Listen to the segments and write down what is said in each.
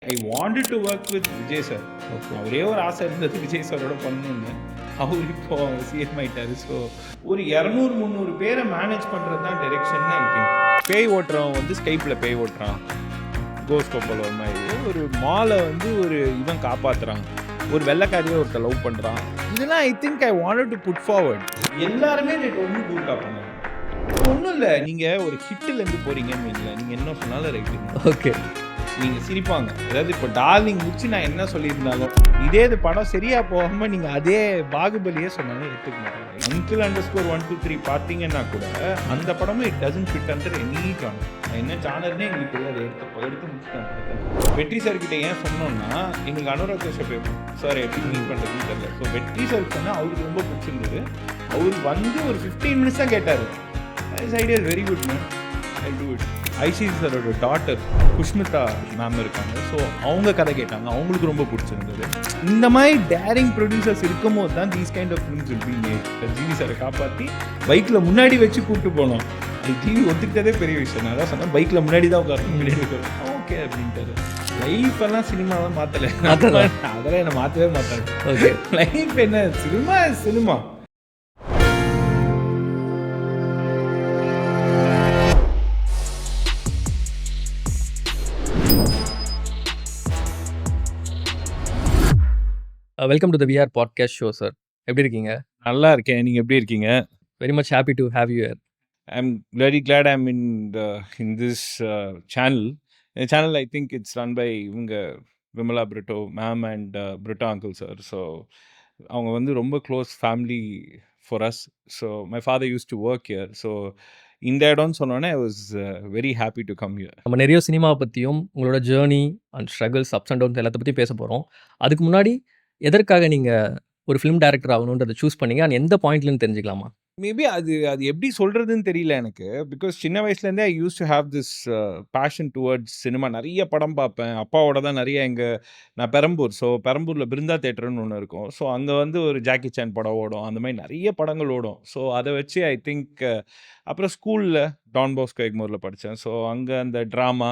I wanted to work with Vijay sir. ஒரே ஒரு ஆசை இருந்தது விஜய் சாரோட பண்ணணும்னு. அவர் இப்போ சிஎம் ஆயிட்டாரு. ஸோ ஒரு 200-300 பேரை மேனேஜ் பண்ணுறது தான் டைரெக்ஷன். ஐ திங்க் பேய் ஓட்டுறவன் வந்து ஸ்கைப்பில் பேய் ஓட்டுறான், கோஸ்ட் கோப்பல் ஒரு மாதிரி. ஒரு மாலை வந்து ஒரு இவன் காப்பாற்றுறான், ஒரு வெள்ளைக்காரியை ஒருத்தர் லவ் பண்ணுறான். இதெல்லாம் I think I wanted to put forward. எல்லாருமே நேற்று ஒன்று கூட்டா பண்ணாங்க. ஒன்றும் இல்லை, நீங்கள் ஒரு ஹிட்டிலேருந்து போகிறீங்கன்னு வைங்களேன், நீங்கள் என்ன சொன்னாலும் ரைட்டு. ஓகே, நீங்கள் சிரிப்பாங்க. அதாவது இப்போ டார்லிங் முடிச்சு நான் என்ன சொல்லியிருந்தாலும் இதே இது படம் சரியாக போகாமல் நீங்கள் அதே பாகுபலியே சொன்னாலும் எடுத்துக்க மாட்டாங்க. அங்கிள் _123 பார்த்தீங்கன்னா கூட அந்த படமும் it doesn't fit under any genre. என்ன ஜானர்னே எங்களுக்கு தெரியாது. எடுத்து முடிச்சுட்டாங்க. வெற்றி சார்கிட்ட ஏன் சொன்னோம்னா, எங்களுக்கு அனுராக் கஷ்யப் சார் எப்படி மீட் பண்ணுறதுன்னு தெரியல. ஸோ வெற்றி சார் சொன்னால் அவருக்கு ரொம்ப பிடிச்சிருந்தது. அவர் வந்து ஒரு 15 மினிட்ஸ் தான் கேட்டார். This idea is very good ma'am, I do it. ICC சாரோட டாட்டர் குஷ்மிதா மேம் இருக்காங்க. ஸோ அவங்க கதை கேட்டாங்க, அவங்களுக்கு ரொம்ப பிடிச்சிருந்தது. இந்த மாதிரி டேரிங் ப்ரொடியூசர்ஸ் இருக்கும் போது தான் these kind of films will be made. GV சாரை காப்பாற்றி பைக்கில் முன்னாடி வச்சு கூப்பிட்டு போனோம். அது ஜிவி ஒத்துக்கிட்டதே பெரிய விஷயம். நான் தான் சொன்னேன், பைக்கில் முன்னாடி தான் உட்காரணும், முன்னாடி உட்காரணும். ஓகே அப்படின்ட்டாரு. லைஃப் எல்லாம் சினிமாலாம் மாற்றலை, அதெல்லாம் என்னை மாற்றவே மாட்டாங்க. ஓகே, லைஃப் என்ன, cinema cinema. Welcome to the VR podcast show sir. எப்படி இருக்கீங்க? நல்லா இருக்கேன், நீங்கள் எப்படி இருக்கீங்க? Very much happy to have you here. I'm very glad I'm in this channel. The channel, I think it's run by Vimala Brito ma'am and Brito uncle sir. So அவங்க வந்து ரொம்ப close family for us. So my father use to work here. So இந்த இடம்னு சொன்னோன்னே I was very happy to come here. நம்ம நிறைய cinema பற்றியும் உங்களோட journey and struggles, ups and downs எல்லாத்த பற்றியும் பேச போகிறோம். அதுக்கு முன்னாடி எதற்காக நீங்கள் ஒரு ஃபிலிம் டைரக்டர் ஆகணுன்றதை சூஸ் பண்ணீங்க அண்ட் எந்த பாயிண்ட்லன்னு தெரிஞ்சுக்கலாமா? மேபி அது எப்படி சொல்கிறதுன்னு தெரியல எனக்கு. பிகாஸ் சின்ன வயசுலேருந்தே I use to have this passion towards cinema. நிறைய படம் பார்ப்பேன். அப்பாவோட தான் நிறைய நான் பெரம்பூர். ஸோ பெரம்பூரில் பிருந்தா தேட்டர்னு ஒன்று இருக்கும். ஸோ அங்கே வந்து ஒரு ஜாக்கி சான் படம் ஓடும், அந்த மாதிரி நிறைய படங்கள் ஓடும். ஸோ அதை வச்சு ஐ திங்க் அப்புறம் ஸ்கூலில் டான் பாஸ்கோ எக்மோரில் படித்தேன். ஸோ அங்கே அந்த drama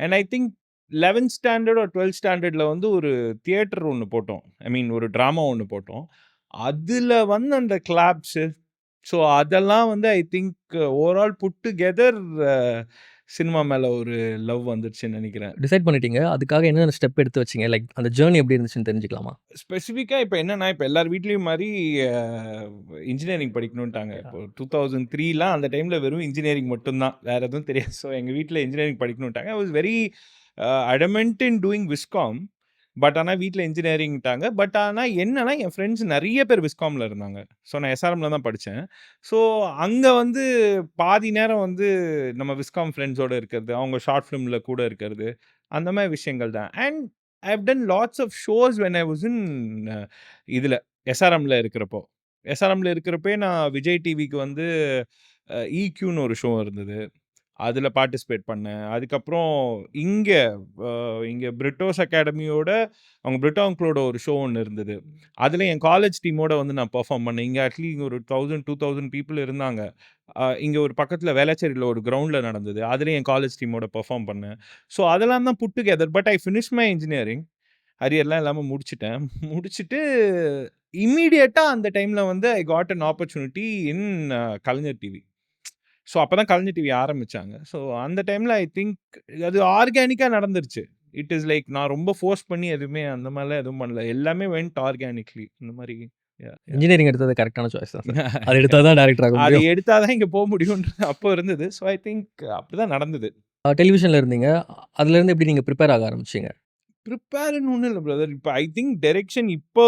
and I think 11th standard ஒரு 12th ஸ்டாண்டர்டில் வந்து ஒரு தியேட்டர் ஒன்று போட்டோம். ஐ மீன் ஒரு ட்ராமா ஒன்று போட்டோம். அதில் வந்து அந்த கிளாப்ஸு, ஸோ அதெல்லாம் வந்து I think overall put together cinema மேலே ஒரு லவ் வந்துருச்சுன்னு நினைக்கிறேன். டிசைட் பண்ணிட்டீங்க, அதுக்காக என்னென்ன ஸ்டெப் எடுத்து வச்சிங்க? லைக் அந்த ஜேர்னி எப்படி இருந்துச்சுன்னு தெரிஞ்சுக்கலாமா? ஸ்பெசிஃபிக்காக இப்போ என்னென்னா, இப்போ எல்லார் வீட்லேயும் மாதிரி இன்ஜினியரிங் படிக்கணுன்ட்டாங்க. இப்போ 2003லாம் அந்த டைமில் வெறும் இன்ஜினியரிங் மட்டும்தான், வேறு எதுவும் தெரியாது. ஸோ எங்கள் வீட்டில் இன்ஜினியரிங் படிக்கணுன்ட்டாங்க. I was very adamant in doing viscom. But ஆனால் வீட்டில் இன்ஜினியரிங்ட்டாங்க. பட் ஆனால் என்னன்னா, என் ஃப்ரெண்ட்ஸ் நிறைய பேர் விஸ்காமில் இருந்தாங்க. ஸோ நான் எஸ்ஆர்எம்மில் தான் படித்தேன். ஸோ அங்கே வந்து பாதி நேரம் வந்து நம்ம விஸ்காம் ஃப்ரெண்ட்ஸோடு இருக்கிறது, அவங்க ஷார்ட் ஃபிலிமில் கூட இருக்கிறது, அந்த மாதிரி விஷயங்கள் தான். And I have done lots of shows when I was in இதில் எஸ்ஆர்எம்மில் இருக்கிறப்போ. எஸ்ஆர்எம்மில் இருக்கிறப்பே நான் விஜய் டிவிக்கு வந்து ஈக்யூன்னு ஒரு ஷோ இருந்தது, அதில் பார்ட்டிசிபேட் பண்ணேன். அதுக்கப்புறம் இங்கே பிரிட்டோஸ் அகாடமியோட அவங்க பிரிட்டோ அங்கிளோட ஒரு ஷோ ஒன்று இருந்தது. அதில் என் காலேஜ் டீமோட வந்து நான் பெர்ஃபார்ம் பண்ணேன். இங்கே அட்லீஸ்ட் ஒரு 1000-2000 பீப்புள் இருந்தாங்க. இங்கே ஒரு பக்கத்தில் வேளச்சேரியில் ஒரு கிரவுண்டில் நடந்தது. அதில் என் காலேஜ் டீமோட பெர்ஃபார்ம் பண்ணேன். ஸோ அதெல்லாம் தான் put together. But I finish my engineering. அரியர்லாம் இல்லாமல் முடிச்சுட்டு இம்மீடியட்டாக அந்த டைமில் வந்து I got an opportunity in Kalaignar TV. So அப்போ தான் கலைஞர் டிவி ஆரம்பித்தாங்க. ஸோ அந்த டைமில் ஐ திங்க் அது ஆர்கானிக்காக நடந்துருச்சு. இட் இஸ் லைக் நான் ரொம்ப ஃபோர்ஸ் பண்ணி எதுவுமே அந்த மாதிரிலாம் எதுவும் பண்ணல. எல்லாமே வென்ட் ஆர்கானிக்லி. இந்த மாதிரி இன்ஜினியரிங் எடுத்தது கரெக்டான சாய்ஸ் தான். அது எடுத்தால் தான் டேரக்டர் ஆகும். அது எடுத்தால் தான் இங்கே போக முடியும்ன்றது அப்போ இருந்தது. ஸோ ஐ திங்க் அப்படி தான் நடந்தது. டெலிவிஷனில் இருந்தீங்க, அதுலேருந்து எப்படி நீங்கள் ப்ரிப்பேர் ஆக ஆரம்பிச்சிங்க? ப்ரிப்பேர்னு ஒன்றும் இல்லை பிரதர். இப்போ ஐ திங்க் டைரெக்ஷன் இப்போ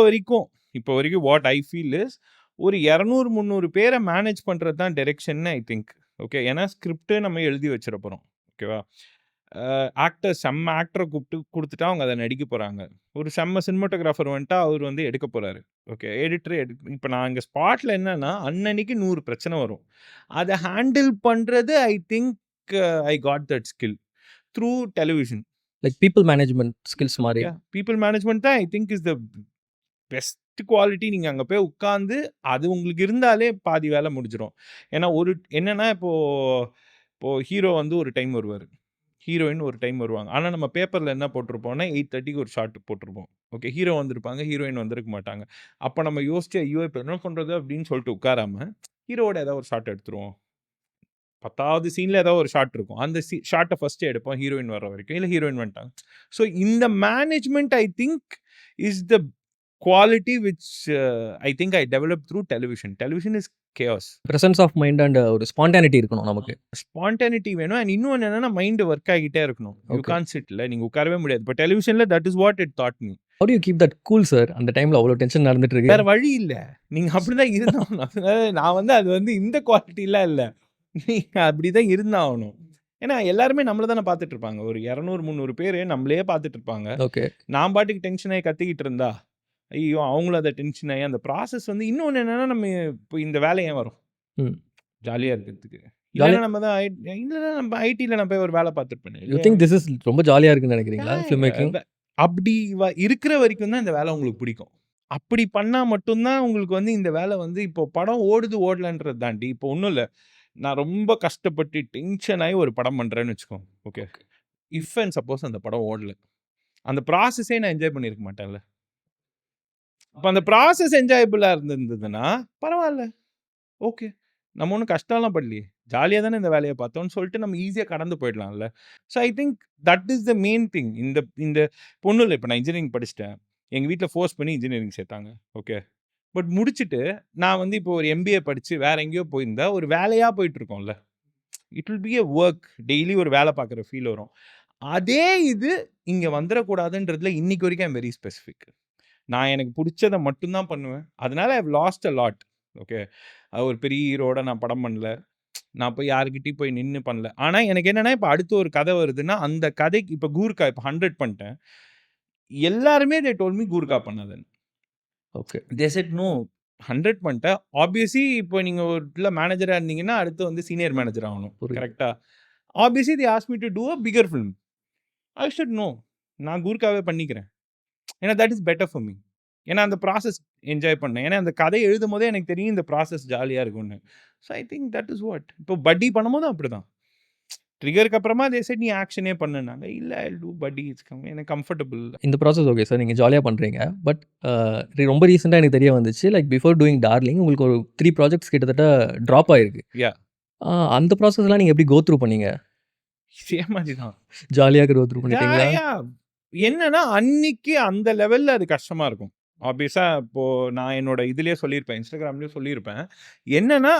வரைக்கும் வாட் ஐ ஃபீல் இஸ் ஒரு 200-300 பேரை மேனேஜ் பண்ணுறது தான் டைரெக்ஷன்னு ஐ திங்க். ஓகே, ஏன்னா ஸ்கிரிப்டே நம்ம எழுதி வச்சிட போகிறோம். ஓகேவா, செம்ம ஆக்டரை கொடுத்துட்டா அவங்க அதை நடிக்க போகிறாங்க. ஒரு செம்ம சினிமாட்டோகிராஃபர் வந்துட்டா அவர் வந்து எடுக்க போகிறாரு. ஓகே, எடிட்டர் இப்போ நான் இங்கே ஸ்பாட்டில் என்னன்னா, அன்னன்னைக்கு 100 பிரச்சனை வரும். அதை ஹேண்டில் பண்ணுறது ஐ think I got that skill through television. Like people management skills மாதிரி. பீப்புள் மேனேஜ்மெண்ட் தான் I think is the best quality. நீங்கள் அங்கே போய் உட்காந்து அது உங்களுக்கு இருந்தாலே பாதி வேலை முடிஞ்சிடும். ஏன்னா என்னென்னா இப்போது ஹீரோ வந்து ஒரு டைம் வருவார், ஹீரோயின் ஒரு டைம் வருவாங்க. ஆனா நம்ம பேப்பர்ல என்ன போட்டிருப்போம்னா 8:30க்கு ஒரு ஷாட் போட்டிருப்போம். ஓகே. ஹீரோ வந்திருப்பாங்க. ஹீரோயின் வந்திருக்க மாட்டாங்க. அப்ப நம்ம யோசிச்சு, ஐயோ! இப்ப என்ன பண்றது அப்படின்னு சொல்லிட்டு உட்காராம, ஹீரோவோட ஏதாவது ஒரு ஷாட் எடுத்துருவோம். 10வது சீன்ல ஏதாவது ஒரு ஷாட் இருக்கும். அந்த ஷாட்ட ஃபர்ஸ்ட் எடுப்போம் ஹீரோயின் வர்ற வரைக்கும். இல்ல ஹீரோயின் வந்துட்டாங்க. ஸோ இந்த management I think is the quality which I think I develop through television. Television is chaos. Presence of mind and ஒரு ஸ்பான்டானிட்டி இருக்கணும் நமக்கு. ஸ்பான்டானிட்டி வேணும். அண்ட் இன்னொன்னு என்னன்னா மைண்ட் ஒர்க் ஆகிட்டே இருக்கணும். You Okay. கான்ட் சிட்ல. நீங்க உட்காரவே முடியாது. இப்போ டெலிவிஷன்ல that is what it taught me. How do you keep that cool sir? அந்த டைம்ல அவ்வளோ டென்ஷன் நடந்துட்டு இருக்கு. வேற வழி இல்ல. நீங்க அப்படிதான் இருந்தாகணும். அதாவது நான் வந்து அது வந்து இந்த குவாலிட்டிலாம் இல்ல. நீங்க அப்படிதான் இருந்தாகணும். ஏன்னா எல்லாருமே நம்மள தானே பார்த்துட்டு இருப்பாங்க. ஒரு 200, 300 பேரு நம்மளையே பார்த்துட்டு இருப்பாங்க. ஓகே. நான் பாட்டுக்கு டென்ஷன் ஆகி கத்திக்கிட்டு இருந்தா, ஐயோ! அவங்களும் அத டென்ஷன் ஆகி அந்த ப்ராசஸ் வந்து இன்னொன்னு என்னன்னா, நம்ம இப்போ இந்த வேலை ஏன் வரும்? ம். ஜாலியா இருக்கிறதுக்கு. ஜாலியா இல்லன்னா நம்ம தான் இல்லன்னா நம்ம ஐடில நான் போய் ஒரு வேலை பார்த்துருப்பேனே. யூ திங்க் திஸ் இஸ் ரொம்ப ஜாலியா இருக்குன்னு நினைக்கிறீங்களா? Film making? அப்படி இருக்கிற வரைக்கும் தான் இந்த வேலை உங்களுக்கு பிடிக்கும். அப்படி பண்ணா மட்டும் தான் உங்களுக்கு வந்து இந்த வேலை வந்து இப்போ படம் ஓடுது ஓடலன்றத தாண்டி இப்போ ஒண்ணும் இல்ல. நான் ரொம்ப கஷ்டப்பட்டு டென்ஷன் ஆகி ஒரு படம் பண்றேன்னு வச்சுக்கோங்க. ஓகே. இஃப் அண்ட் சப்போஸ் அந்த படம் ஓடல. அந்த ப்ராசஸே நான் என்ஜாய் பண்ணியிருக்க மாட்டேன்ல. அப்ப அந்த ப்ராசஸ் என்ஜாயபிளா இருந்ததுன்னா பரவால்ல. ஓகே. நம்ம ஒண்ணும் கஷ்டம்லாம் படலையே. ஜாலியா தானே இந்த வேலைய பார்த்தோம்னு சொல்லிட்டு நம்ம ஈஸியா கடந்து போயிடலாம்ல. So I think that is the main thing. இந்த இந்த ஒண்ணும் இல்ல. இப்ப நான் இன்ஜினியரிங் படிச்சுட்டேன். எங்க வீட்ல ஃபோர்ஸ் பண்ணி இன்ஜினியரிங் சேர்த்தாங்க. ஓகே. பட் முடிச்சுட்டு நான் வந்து இப்போ ஒரு எம்பிஏ படிச்சு வேற எங்கேயோ போயிருந்தா ஒரு வேலையா போயிட்டு இருக்கோம்ல. It will be a work. Daily ஒரு வேலை பார்க்குற ஃபீல் வரும். அதே இது இங்க வந்துறக்கூடாதுன்றதுல இன்னைக்கு வரைக்கும் ஐ அம் வெரி ஸ்பெசிஃபிக். நான் எனக்கு புடிச்சத மட்டும் தான் பண்ணுவேன். அதனால I have lost a lot. Okay. ஒரு பெரிய ஹீரோட நான் படம் பண்ணல. நான் போய் யார்கிட்டயும் போய் நின்னு பண்ணல. ஆனா எனக்கு என்னன்னா, இப்ப அடுத்து ஒரு கதை வருதுன்னா, அந்த கதைக்கு இப்ப கூர்க்கா இப்ப 100 பண்ணிட்டேன். எல்லாருமே தே டோல்ட் மீ கூர்க்கா பண்ணாதன்னு. ஓகே. தே செட் நோ 100 பண்ணிட்டேன். ஆப்வியஸ்லி இப்போ நீங்க ஒரு இடத்துல மேனேஜரா இருந்தீங்கன்னா, அடுத்து வந்து சீனியர் மேனேஜர் ஆகணும். புரியுது. கரெக்ட்டா? Obviously they asked me to do a bigger film. I said no. நான் கூர்க்காவே பண்ணிக்கிறேன். ஏன்னா that is better for me. ஏன்னா அந்த ப்ராசஸ் என்ஜாய் பண்ணேன். ஏன்னா அந்த கதை எழுதும்போதே எனக்கு தெரியும் இந்த ப்ராசஸ் ஜாலியா இருக்கும்னு. So I think that is what. இப்போ பட்டி பண்ணும்போதும் அப்படிதான். ட்ரிகருக்கு அப்புறமா தே செட் நீ ஆக்ஷனே பண்ணுனாங்க. இல்ல ஐ வில் டூ பட்டி. இட்ஸ் எனக்கு கம்ஃபர்டபுள். இந்த ப்ராசஸ் ஓகே சார். நீங்க ஜாலியா பண்றீங்க. பட் ரொம்ப ரீசென்ட்டா எனக்கு தெரிய வந்துச்சு. லைக் பிஃபோர் டூயிங் டார்லிங் உங்களுக்கு ஒரு 3 ப்ராஜெக்ட்ஸ் கிட்டத்தட்ட ட்ராப் ஆயிருக்கு. யா. அந்த ப்ராசஸ்லாம் நீங்க எப்படி கோ த்ரூ பண்ணீங்க? இதே மாதிரி தான். ஜாலியா கோ த்ரூ பண்ணிட்டீங்களா? யா. என்னன்னா அன்னைக்கு அந்த லெவல்ல அது கஷ்டமா இருக்கும். ஆப்வியஸா இப்போ நான் என்னோட இதுலயே சொல்லியிருப்பேன். இன்ஸ்டாகிராம்லயும் சொல்லியிருப்பேன். என்னன்னா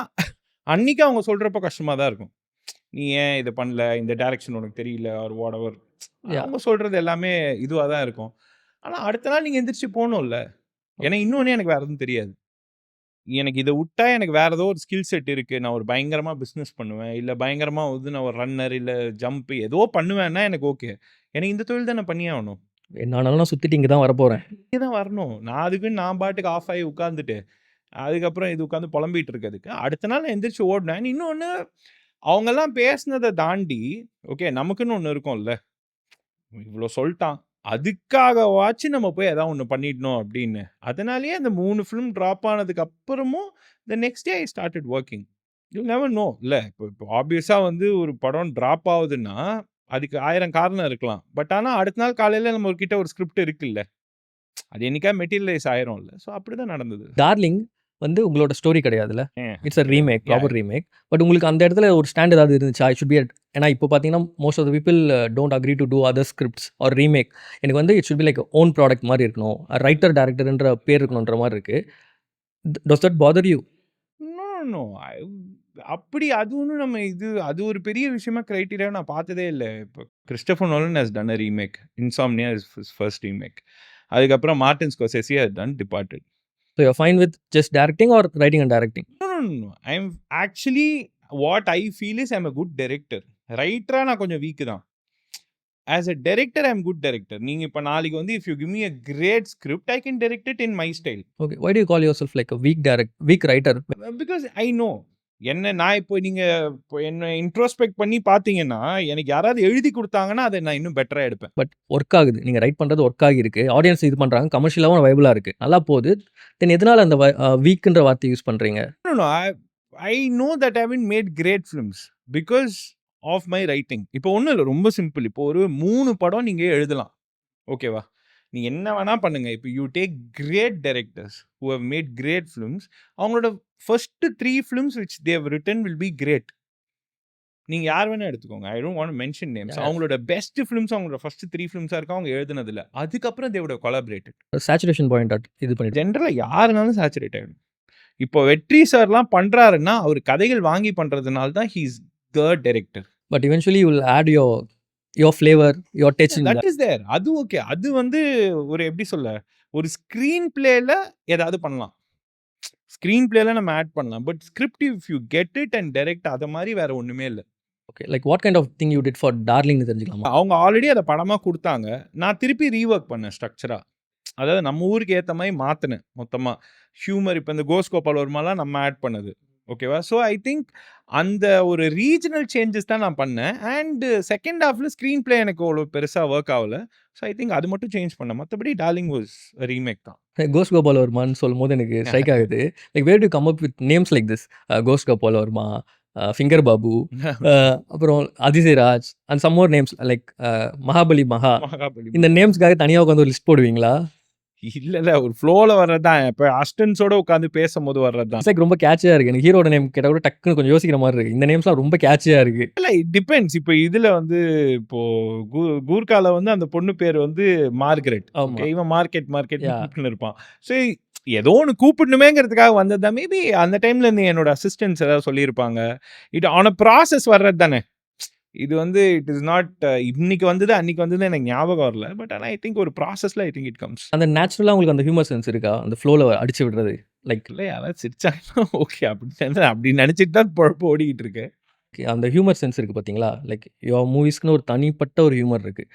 அன்னைக்கு அவங்க சொல்றப்போ கஷ்டமா தான் இருக்கும். நீ ஏன் இத பண்ணல? இந்த டைரக்ஷன் உனக்கு தெரியல ஆர் வாட்டெவர். யா. அவங்க சொல்றது எல்லாமே இதுவா தான் இருக்கும். ஆனா அடுத்த நாள் நீங்க எந்திரிச்சு போணும்ல. ஏன்னா இன்னொன்னு எனக்கு வேற எதுவும் தெரியாது. எனக்கு இத விட்டா எனக்கு வேற ஏதோ ஒரு ஸ்கில் செட் இருக்கு. நான் ஒரு பயங்கரமா பிசினஸ் பண்ணுவேன். இல்ல பயங்கரமா வந்து நான் ஒரு ரன்னர் இல்ல ஜம்ப் ஏதோ பண்ணுவேன்னா எனக்கு ஓகே. எனக்கு இந்த தொழில் தான் நான் பண்ணியே ஆகணும். என்ன ஆனாலும் நான் சுத்திட்டு இங்க தான் வரப்போறேன். இங்க தான் வரணும். நான் அதுக்குன்னு நான் பாட்டுக்கு ஆஃப் ஆகி உட்கார்ந்துட்டு, அதுக்கப்புறம் இது உட்காந்து புலம்பிட்டு இருக்கிறதுக்கு, அடுத்த நாள் நான் எந்திரிச்சு ஓடுனேன். இன்னொன்னு அவங்கலாம் பேசினத தாண்டி, ஓகே நமக்குன்னு ஒண்ணு இருக்கும்ல. இவ்ளோ சொல்ட்டான். அதுக்காகவாச்சும் நம்ம போய் ஏதாவது ஒண்ணு பண்ணிடணும் அப்படின்னு. அதனாலேயே அந்த 3 ஃபிலிம் டிராப் ஆனதுக்கு அப்புறமும் the next day I started working. You never know. இல்ல இப்போ ஆப்வியஸா வந்து ஒரு படம் டிராப் ஆகுதுன்னா, அதுக்கு 1000 காரணம் இருக்கலாம். பட் ஆனா அடுத்த நாள் காலையில நம்ம கிட்ட ஒரு ஸ்கிரிப்ட் இருக்குல்ல. அது என்னைக்கா மெட்டீரியலைஸ் ஆயிரும்ல. ஸோ அப்படிதான் நடந்தது. டார்லிங் வந்து உங்களோட ஸ்டோரி கிடையாதுல்ல. It's a remake, Yeah. Proper remake. But உங்களுக்கு அந்த இடத்துல ஒரு ஸ்டாண்ட் ஏதாவது இருந்துச்சா? ஐ ஷுட் பி ஏன்னா இப்போ பார்த்தீங்கன்னா, most of the people don't agree to do other scripts or remake. எனக்கு வந்து it should be like own product மாரி இருக்கணும். ரைட்டர், டைரக்டர்ன்ற பேர் இருக்கணுன்ற மாரி இருக்கு. Does that bother you? No, no. அப்படி அது ஒண்ணும் நம்ம அது ஒரு பெரிய விஷயமா கிரைட்டீரியா நான் பார்த்ததே இல்ல. இப்போ Christopher Nolan has done a remake. Insomnia is his first remake. அதுக்கப்புறம் Martin Scorsese has done departed. So you are fine with just directing or writing and directing? No. I'm actually what I feel is I'm a good director. ரைட்டரா நான் கொஞ்சம் week தான். As a director, I'm good director. நீங்க இப்ப நாளைக்கு வந்து if you give me a great script, I can direct it in my style. Okay. Why do you call yourself like a weak writer? Because I know. நான் இப்போ நீங்க என்ன introspect பண்ணி பார்த்தீங்கன்னா, எனக்கு யாராவது எழுதி குடுத்தாங்கன்னா, அதை நான் இன்னும் பெட்டரா எடுப்பேன். பட் ஒர்க் ஆகுது. நீங்க ரைட் பண்றது ஒர்க் ஆகியிருக்கு. ஆடியன்ஸ் இது பண்றாங்க. கமர்ஷியலாவும் வைபிளா இருக்கு. நல்லா போகுது. தென் எதனால அந்த வீக்ன்ற வார்த்தை யூஸ் பண்றீங்க? No. I know that I haven't made great films because of my writing. இப்போ ஒண்ணும் இல்ல. ரொம்ப சிம்பிள். இப்போ ஒரு 3 படம் நீங்க எழுதலாம். ஓகேவா? நீ என்ன வேணா பண்ணுங்க. இப்போ you take great directors who have made great films. அவங்களோட first 3 films which they have written will be great. நீங்க யார் வேணா எடுத்துக்கோங்க. I don't want to mention names. Yeah. அவங்களோட பெஸ்ட் ஃபிலிம்ஸ் அவங்களோட ஃபர்ஸ்ட் 3 ஃபிலிம்ஸா இருக்கும். அவங்க எழுதுனதுல. அதுக்கப்புறம் they would have collaborated. Saturation point இது பண்ணிட்டு ஜெனரலா யாருனாலும் சேச்சுரேட் ஆயிடும். இப்போ வெற்றி சார்லாம் பண்றாருன்னா, அவர் கதைகள் வாங்கி பண்றதுனால தான் he is the director. But eventually you will add your flavor, your touch in that that. Is there. அது ஓகே. அது வந்து ஒரு எப்படி சொல்ல, ஒரு ஸ்க்ரீன் பிளேல ஏதாவது பண்ணலாம். ஸ்க்ரீன் பிளேல நம்ம ஆட் பண்ணலாம். But script if you get it and direct அத மாரி வேற ஒண்ணுமே இல்ல. Okay, like what kind of thing you did for Darling தெரிஞ்சுக்கலாமா? அவங்க ஆல்ரெடி அத படமா குடுத்தாங்க. நான் திருப்பி ரீவொர்க் பண்ணேன் ஸ்ட்ரக்சரா. அதாவது நம்ம ஊருக்கு ஏத்த மாரி மாத்துனேன் மொத்தமா. ஹியூமர் இப்ப இந்த கோஸ் கோபால் வர்மாலாம் நம்ம ஆட் பண்ணது. ஓகேவா? ஸோ ஐ திங்க் அந்த ஒரு ரீஜனல் சேஞ்சஸ் தான் நான் பண்ணேன். அண்ட் செகண்ட் ஹாஃப்ல ஸ்க்ரீன் பிளே எனக்கு அவ்வளோ பெருசா ஒர்க் ஆகல. ஸோ ஐ திங்க் அது மட்டும் சேஞ்ச் பண்ணேன். மத்தபடி டார்லிங் வாஸ் ரீமேக் தான். கோஸ்ட் கோபால் வர்மான்னு சொல்லும்போது எனக்கு ஸ்ட்ரைக் ஆகுது. Like where to come up with names like this? Ghost Gopal Varma, finger Babu, அப்புறம் Athisayaraj and some more names like Mahabali Maha. Mahabali. இந்த நேம்ஸ்க்காக தனியா உட்காந்து ஒரு லிஸ்ட் போடுவீங்களா? இல்ல ஒரு ஃப்ளோல வர்றதுதான். இப்ப அசிஸ்டன்ட்ஸோட உட்கார்ந்து பேசும்போது வர்றதுதான். லைக் ரொம்ப கேட்சியா இருக்கு. எனக்கு ஹீரோட நேம் கேட்டா கூட டக்குன்னு கொஞ்சம் யோசிக்கிற மாதிரி இருக்கு. இந்த நேம்ஸ்லாம் ரொம்ப கேட்சியா இருக்கு. இல்ல இட் டிபெண்ட்ஸ். இப்போ இதுல வந்து இப்போ கூர்கால வந்து அந்த பொண்ணு பேர் வந்து மார்கரெட். ஆமா. ஓகே, இவன் மார்க்கெட் Yeah. கூப்பிட்டுன்னு இருப்பான். ஸோ ஏதோ ஒன்று கூப்பிடணுமேங்கிறதுக்காக வந்தது தான். மேபி அந்த டைம்ல இருந்து என்னோட அசிஸ்டன்ஸ் ஏதாவது சொல்லியிருப்பாங்க. இட் ஆன் அ ப்ராசஸ் வர்றது தானே. இது வந்து இட் இஸ் நாட் இன்னைக்கு வந்தது அன்னைக்கு வந்தது எனக்கு ஞாபகம் வரல. பட் ஆனால் ஐ திங்க் ஒரு ப்ராசஸ்ல ஐ திங்க் இட் கம்ஸ். அந்த நேச்சுரலா உங்களுக்கு அந்த ஹியூமர் சென்ஸ் இருக்கா? அந்த ஃப்ளோல அடிச்சு விடுறது. லைக் இல்லை யாராவது சிரிச்சாங்கன்னா ஓகே அப்படி நினைச்சிட்டு தான் பொழப்பு ஓடிக்கிட்டு இருக்கு. அந்த ஹியூமர் சென்ஸ் இருக்கு பார்த்தீங்களா? லைக் யுவர் மூவிஸ்க்குன்னு ஒரு தனிப்பட்ட ஒரு ஹியூமர் இருக்கு.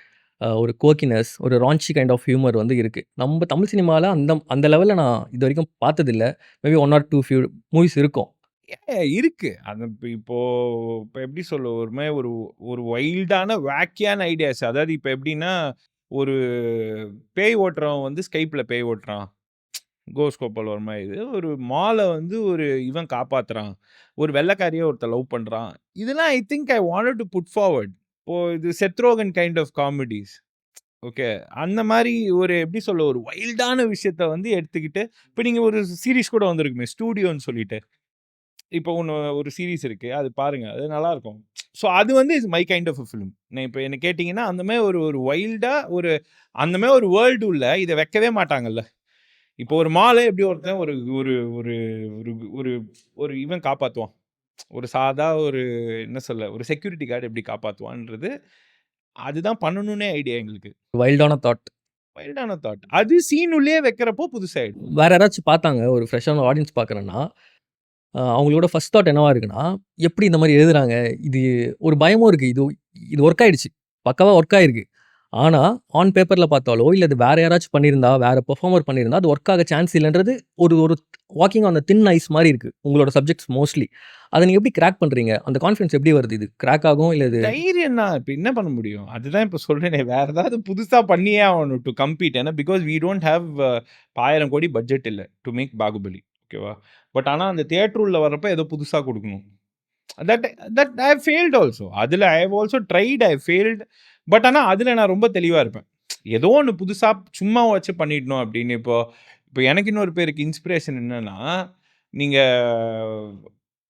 ஒரு கோக்கினஸ், ஒரு ரான்ச்சி கைண்ட் ஆஃப் ஹியூமர் வந்து இருக்கு. நம்ம தமிழ் சினிமால அந்த லெவல்ல நான் இதுவரைக்கும் பார்த்ததில்ல. மேபி 1 ஆர் 2 ஃபியூ மூவிஸ் இருக்கும். இருக்கு. அது இப்போ எப்படி சொல்ல ஒரு மாதிரி ஒரு வைல்டான வேக்கியான ஐடியாஸ். அதாவது இப்போ எப்படின்னா ஒரு பேய் ஓட்டுறவன் வந்து ஸ்கைப்ல பேய் ஓட்டுறான். கோஸ் கோபால் வர்மா இது. ஒரு மாலை வந்து ஒரு இவன் காப்பாத்துறான். ஒரு வெள்ளைக்காரியை ஒருத்தர் லவ் பண்றான். இதெல்லாம் I think I wanted to put forward. இப்போ இது Seth Rogen kind of comedies. Okay. அந்த மாதிரி ஒரு எப்படி சொல்ல ஒரு வைல்டான விஷயத்த வந்து எடுத்துக்கிட்டு இப்போ நீங்க ஒரு சீரிஸ் கூட வந்திருக்குமே ஸ்டூடியோன்னு சொல்லிட்டு. இப்போ ஒரு சீரிஸ் இருக்கு. அது பாருங்க. அது நல்லாயிருக்கும். ஸோ அது வந்து is my kind of a film. நான் இப்போ என்ன கேட்டிங்கன்னா, அந்த மாதிரி ஒரு வைல்டா அந்த மாதிரி ஒரு வேர்ல்டு உள்ள இதை வைக்கவே மாட்டாங்கல்ல. இப்போ ஒரு மாலை எப்படி ஒருத்தன் ஒரு ஒரு ஒரு ஒரு ஒரு ஒரு இவன் காப்பாற்றுவான். ஒரு சாதா என்ன சொல்ல ஒரு செக்யூரிட்டி கார்டு எப்படி காப்பாற்றுவான்றது அதுதான் பண்ணணும்னே ஐடியா எங்களுக்கு. வைல்டான தாட். வைல்டான தாட். அது சீன் உள்ளே வைக்கிறப்போ புதுசாயிடும். வேற யாராச்சும் பார்த்தாங்க, ஒரு ஃப்ரெஷ்ஷான ஆடியன்ஸ் பார்க்குறேன்னா, அவங்களோட ஃபர்ஸ்ட் தாட் என்னவா இருக்குன்னா, எப்படி இந்த மாதிரி எழுதுறாங்க? இது ஒரு பயமும் இருக்கு. இது ஒர்க் ஆயிடுச்சு. பக்காவா ஒர்க் ஆயிருக்கு. ஆனா, ஆன் பேப்பர்ல பார்த்தாலோ, இல்ல இது வேற யாராச்சும் பண்ணியிருந்தா, வேற பெர்ஃபார்மர் பண்ணியிருந்தா, அது ஒர்க் ஆக சான்ஸ் இல்லன்றது ஒரு ஒரு walking on the thin ice மாரி இருக்கு. உங்களோட சப்ஜெக்ட்ஸ் மோஸ்ட்லி. அத நீங்க எப்படி கிராக் பண்றீங்க? அந்த கான்ஃபிடன்ஸ் எப்படி வருது? இது கிராக் ஆகும் இல்ல இது தைரியம் தான். இப்ப என்ன பண்ண முடியும்? அதுதான் இப்ப சொல்றேனே. வேற ஏதாவது புதுசா பண்ணியே ஆகணும் டு கம்பீட். ஏன்னா பிகாஸ் வி டோன்ட் ஹேவ் 1000 கோடி பட்ஜெட் இல்ல டு மேக் பாகுபலி. ஓகேவா? பட் ஆனா அந்த தியேட்டர் உள்ள வரப்ப ஏதோ புதுசா கொடுக்கணும். That that I have failed also. அதுல I have also tried. I failed. But ஆனா அதுல நான் ரொம்ப தெளிவா இருப்பேன். ஏதோ ஒன்று புதுசா சும்மா வச்சு பண்ணிடணும் அப்படின்னு. இப்போ எனக்கு இன்னொரு பேருக்கு இன்ஸ்பிரேஷன் என்னன்னா, நீங்க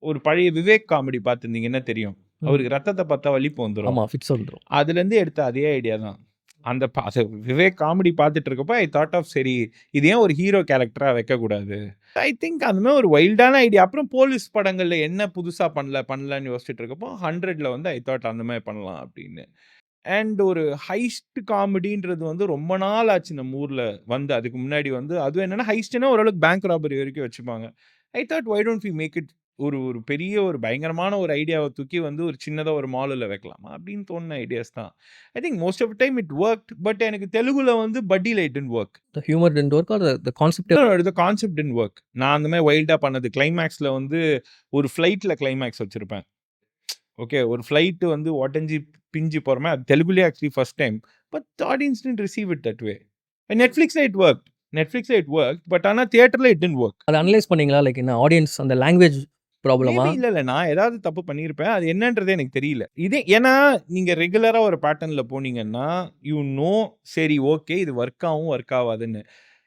ஒரு பழைய விவேக் காமெடி பார்த்துருந்தீங்கன்னா தெரியும். அவருக்கு ரத்தத்தை பார்த்தா வலிப்பு வந்துரும். ஆமா, ஃபிட்ஸ் வந்துரும். அதுலேருந்து எடுத்த அதே ஐடியா தான். அது விவேக் காமெடி பார்த்துட்டு இருக்கப்போ ஐ தாட் ஆஃப் சரி இது ஏன் ஒரு ஹீரோ கேரக்டராக வைக்கக்கூடாது. ஐ திங்க் அந்த மாதிரி ஒரு வைல்டான ஐடியா. அப்புறம் போலீஸ் படங்களில் என்ன புதுசாக பண்ணலான்னு யோசிச்சுட்டு இருக்கப்போ 100ல் வந்து ஐ தாட் அந்த மாதிரி பண்ணலாம் அப்படின்னு. அண்ட் ஒரு ஹைஸ்ட் காமெடின்றது வந்து ரொம்ப நாள் ஆச்சு நம்ம ஊரில் வந்து. அதுக்கு முன்னாடி வந்து அதுவும் என்னென்னா ஹைஸ்ட்னா ஓரளவுக்கு பேங்க் ராபரி வரைக்கும் வச்சுப்பாங்க. I thought why don't we make it ஒரு பெரிய ஒரு பயங்கரமான ஒரு ஐடியாவை தூக்கி வந்து ஒரு சின்னதாக ஒரு மாலில் வைக்கலாமா அப்படின்னு தோணுன ஐடியாஸ் தான். I think most of time it work. But எனக்கு தெலுங்குல வந்து பட்டியில் it didn't work. The humor didn't work or the concept? The concept didn't work. நான் அந்த மாதிரி வைல்டாக பண்ணது கிளைமேக்ஸில் வந்து ஒரு ஃப்ளைட்டில் கிளைமேக்ஸ் வச்சுருப்பேன். ஓகே, ஒரு ஃப்ளைட்டு வந்து உடஞ்சி பிஞ்சு போகிறோமே அது தெலுங்குலேயே actually first time. But audience didn't receive it that way. நெட்ஃப்ளிக்ஸில் இட் ஒர்க். பட் ஆனால் தியேட்டரில் இட் டிடன்ட் ஒர்க். அதை அனலைஸ் பண்ணீங்களா? லைக் என்ன ஆடியன்ஸ் அந்த லாங்குவேஜ் ப்ராப்ளமா? மேபி இல்ல. நான் ஏதாவது தப்பு பண்ணியிருப்பேன். அது என்னன்றதே எனக்கு தெரியல. இதே ஏன்னா நீங்க ரெகுலரா ஒரு பேட்டர்ன்ல போனீங்கன்னா, யூ நோ சரி ஓகே இது ஒர்க் ஆகும், ஒர்க் ஆவாதுன்னு.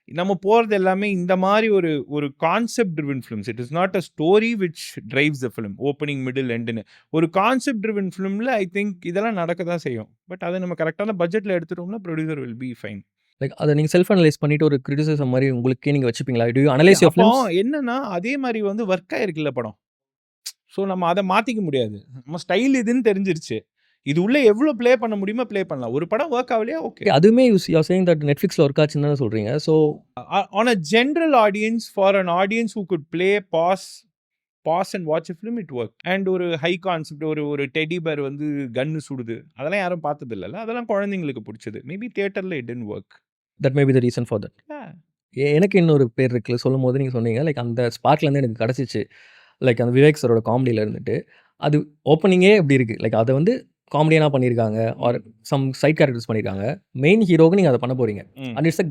நம்ம போறது எல்லாமே இந்த மாரி ஒரு ஒரு concept driven films. It is not a story which drives the film. Opening, middle, எண்டுன்னு. ஒரு கான்செப்ட் ட்ரிவன் ஃபிலிம்ல ஐ திங்க் இதெல்லாம் நடக்க தான் செய்யும். பட் அத நம்ம கரெக்ட்டான பட்ஜெட்ல எடுத்துட்டோம்னா, producer will be fine. Like அத நீங்க செல்ஃப் அனலைஸ் பண்ணிட்டு ஒரு கிரிட்டிசிசம் மாரி உங்களுக்கே நீங்க வச்சுப்பீங்களா? டு யூ அனலைஸ் யுவர் அப்போ ஃபிலிம்ஸ்? என்னன்னா, அதே மாரி வந்து ஒர்க் ஆயிருக்குல்ல படம். ஸோ நம்ம அத மாத்திக்க முடியாது. நம்ம ஸ்டைல் இதுன்னு தெரிஞ்சிருச்சு. இது உள்ள எவ்ளோ ப்ளே பண்ண முடியுமோ ப்ளே பண்ணலாம். ஒரு படம் வொர்க் ஆவலையா ஓகே. அதுவுமே யூ ஆர் சேயிங் தட் Netflixல ஒர்க் ஆச்சுன்னு தானே சொல்றீங்க. So on a general audience for an audience who could play, pause and watch a film it work. And ஒரு ஹை கான்செப்ட் ஒரு ஒரு டெடி பேர் வந்து கன்னு சுடுது. அதெல்லாம் யாரும் பார்த்தது இல்லல்ல. அதெல்லாம் குழந்தைங்களுக்கு புடிச்சது. மேபி தியேட்டர்ல it didn't work. That may be the reason for that. எனக்கு இன்னொரு பேர் இருக்குல்ல. சொல்லும்போது நீங்க சொன்னீங்க. லைக் அந்த ஸ்பார்க்லேருந்து எனக்கு கிடைச்சிச்சு. லைக் அந்த விவேக் சாரோட காமெடில இருந்துட்டு. அது ஓப்பனிங்கே இப்படி இருக்கு. லைக் அத வந்து காமெடியனா பண்ணியிருக்காங்க. ஆர் சம் சைட் கேரக்டர்ஸ் பண்ணியிருக்காங்க. மெயின் ஹீரோவுக்கு நீங்க அத பண்ண போறீங்க. ம். And it's a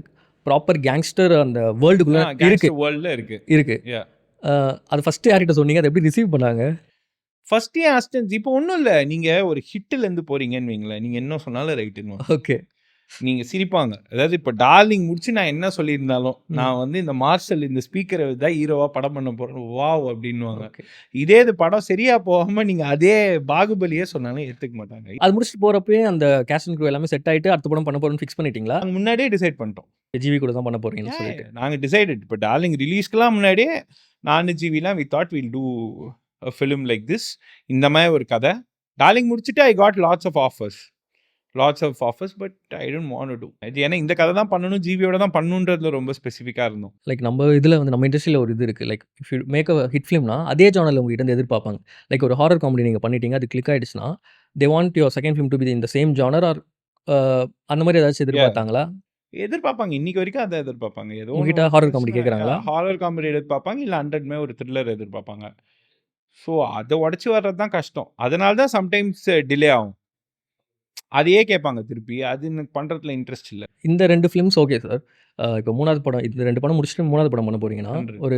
proper gangster அந்த வேர்ல்டுக்குள்ள இருக்கு. கேங்ஸ்டர் வேர்ல்ட்ல இருக்கு. இருக்கு. யா. அது ஃபர்ஸ்ட் யார்கிட்ட சொன்னீங்க? அத எப்படி ரிசீவ் பண்ணாங்க? ஃபர்ஸ்ட் ஏன் அசிஸ்டன்ஸ் இப்போ ஒண்ணும் இல்ல. நீங்க ஒரு ஹிட்லேருந்து போறீங்கன்னு வைங்களேன். நீங்க என்ன சொன்னாலும் ரைட்டுன்னுவாங்க. ஓகே. நீங்க சிரிப்பாங்க. அதாவது இப்ப டார்லிங் முடிச்சு நான் என்ன சொல்லியிருந்தாலும், ம். நான் வந்து இந்த மார்ஷல் இந்த ஸ்பீக்கர தான் ஹீரோவா படம் பண்ண போறேன். வாவ்! அப்டின்னுவாங்க. ஓகே. இதே இது படம் சரியா போகாம நீங்க அதே பாகுபலியே சொன்னாலும் ஏத்துக்க மாட்டாங்க. அது முடிச்சுட்டு போறப்பயே அந்த கேஸ்ட் அண்ட் க்ரூ எல்லாமே செட் ஆயிட்டு அடுத்த படம் பண்ண போறோம்னு ஃபிக்ஸ் பண்ணிட்டீங்களா? நாங்க முன்னாடியே டிசைட் பண்ணிட்டோம். ஜிவி கூட தான் பண்ண போறீங்கன்னு சொல்லிட்டு. நாங்க டிசைடட். இப்ப டார்லிங் ரிலீஸ்க்குலாம் முன்னாடியே நானு ஜிவிலாம் we thought will do a film like this. இந்த மாரி ஒரு கதை. டார்லிங் முடிச்சுட்டு I got lots of offers. But I don't want to do. இது ஏன்னா இந்த கதை தான் பண்ணணும், ஜிவியோட தான் பண்ணணுன்றதுல ரொம்ப ஸ்பெசிஃபிக்கா இருந்தோம். லைக் நம்ம இதில வந்து நம்ம இண்டஸ்ட்ரியில ஒரு இது இருக்கு. Like if you make a hit ஃபிலிம்னா அதே ஜானர்ல உங்ககிட்ட இருந்து எதிர்பார்ப்பாங்க. லைக் ஒரு ஹாரர் காமெடி நீங்க பண்ணிட்டீங்க. அது கிளிக் ஆயிடுச்சுன்னா, they want your second film to be in the same genre or அந்த மாரி ஏதாச்சும் எதிர்பார்த்தாங்களா? எதிர்பார்ப்பாங்க. இன்னைக்கு வரைக்கும் அத எதிர்பார்ப்பாங்க. ஏதோ ஒண்ணு உங்ககிட்ட ஹாரர் காமெடி கேட்கறாங்களா? ஹாரர் காமெடி எதிர்பார்ப்பாங்க. இல்ல 100 ஒரு த்ரில்லர் எதிர்பார்ப்பாங்க. ஸோ அத உடைச்சு வர்றது தான் கஷ்டம். அதனால தான் சம்டைம்ஸ் டிலே ஆகும். அதையே கேட்பாங்க திருப்பி. அது எனக்கு பண்றதுல இன்ட்ரெஸ்ட் இல்ல. இந்த 2 ஃபிலிம்ஸ் ஓகே சார். இப்போ 3வது படம் இந்த 2 படம் முடிச்சுட்டு 3வது படம் பண்ண போறீங்கன்னா, 100. ஒரு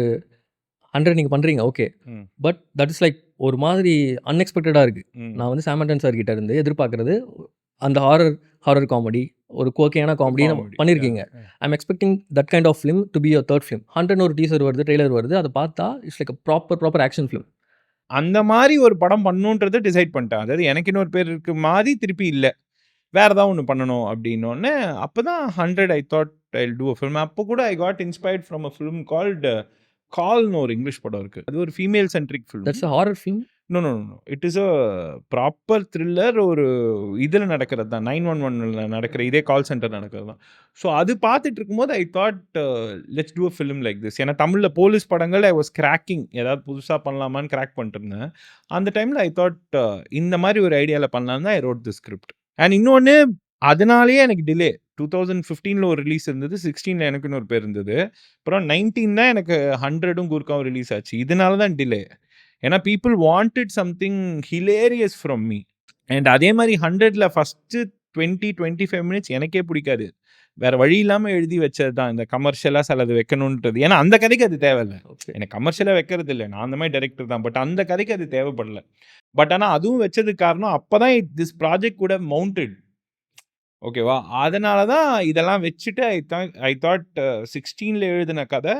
100 நீங்க பண்றீங்க ஓகே. ம். பட் தட் இஸ் லைக் ஒரு மாதிரி அன்எக்ஸ்பெக்டடா இருக்கு. ம். நான் வந்து சாம் ஆண்டன் சார் கிட்ட இருந்து எதிர்பார்க்கிறது அந்த ஹாரர் காமெடி, ஒரு கோக்கையான காமெடி காமெடி. பண்ணியிருக்கீங்க. I am expecting that kind of film to be your 3rd film. 100ன்னு ஒரு டீசர் வருது, ட்ரெய்லர் வருது. அத பார்த்தா it's like a proper action film. அந்த மாரி ஒரு படம் பண்ணணுன்றத டிசைட் பண்ணிட்டேன். அதாவது எனக்கு இன்னொரு பேர் இருக்கு மாரி திருப்பி இல்ல. வேற ஏதாவது ஒண்ணு பண்ணணும் அப்டின்னோனே, அப்பதான் 100 I thought I will do a film. அப்போ கூட I got inspired from a film called கால்னு ஒரு இங்கிலீஷ் படம் இருக்கு. அது ஒரு female centric film. That's a horror film. No. It is a proper thriller. ஒரு இதில நடக்கிறது தான். 911ல நடக்கிற இதே கால் சென்டர் நடக்கிறது தான். ஸோ அது பார்த்துட்டு இருக்கும்போது I thought let's do a film like this. ஏன்னா தமிழ்ல போலீஸ் படங்கள் ஐ வாஸ் கிராக்கிங். ஏதாவது புதுசா பண்ணலாமான்னு கிராக் பண்ணிட்டு இருந்தேன். அந்த டைம்ல ஐ தாட் இந்த மாரி ஒரு ஐடியால பண்ணலான்னு தான் I wrote the script. And இன்னொன்னு அதனாலேயே எனக்கு டிலே. 2015ல ஒரு ரிலீஸ் இருந்தது. 16ல எனக்கு இன்னொரு பேர் இருந்தது. அப்புறம் 19 தான் எனக்கு 100ம் கூர்க்காவும் ரிலீஸ் ஆச்சு. இதனால தான் டிலே. ஏன்னா people wanted something hilarious from me. And அதே மாரி 100ல ஃபர்ஸ்ட்டு 25 மினிட்ஸ் எனக்கே பிடிக்காது. வேற வழி இல்லாம எழுதி வச்சது தான். இந்த கமர்ஷியலா சிலது வைக்கணுன்றது. ஏன்னா அந்த கதைக்கு அது தேவையில்ல. ஓகே. எனக்கு கமர்ஷியலா வைக்கிறது இல்ல. நான் அந்த மாரி டைரக்டர் தான். பட் அந்த கதைக்கு அது தேவைப்படல. பட் ஆனா அதுவும் வச்சதுக்கு காரணம் அப்பதான் this project good have mounted. ஓகேவா? அதனால தான் இதெல்லாம் வச்சுட்டு ஐ தாட் 16ல எழுதின கதை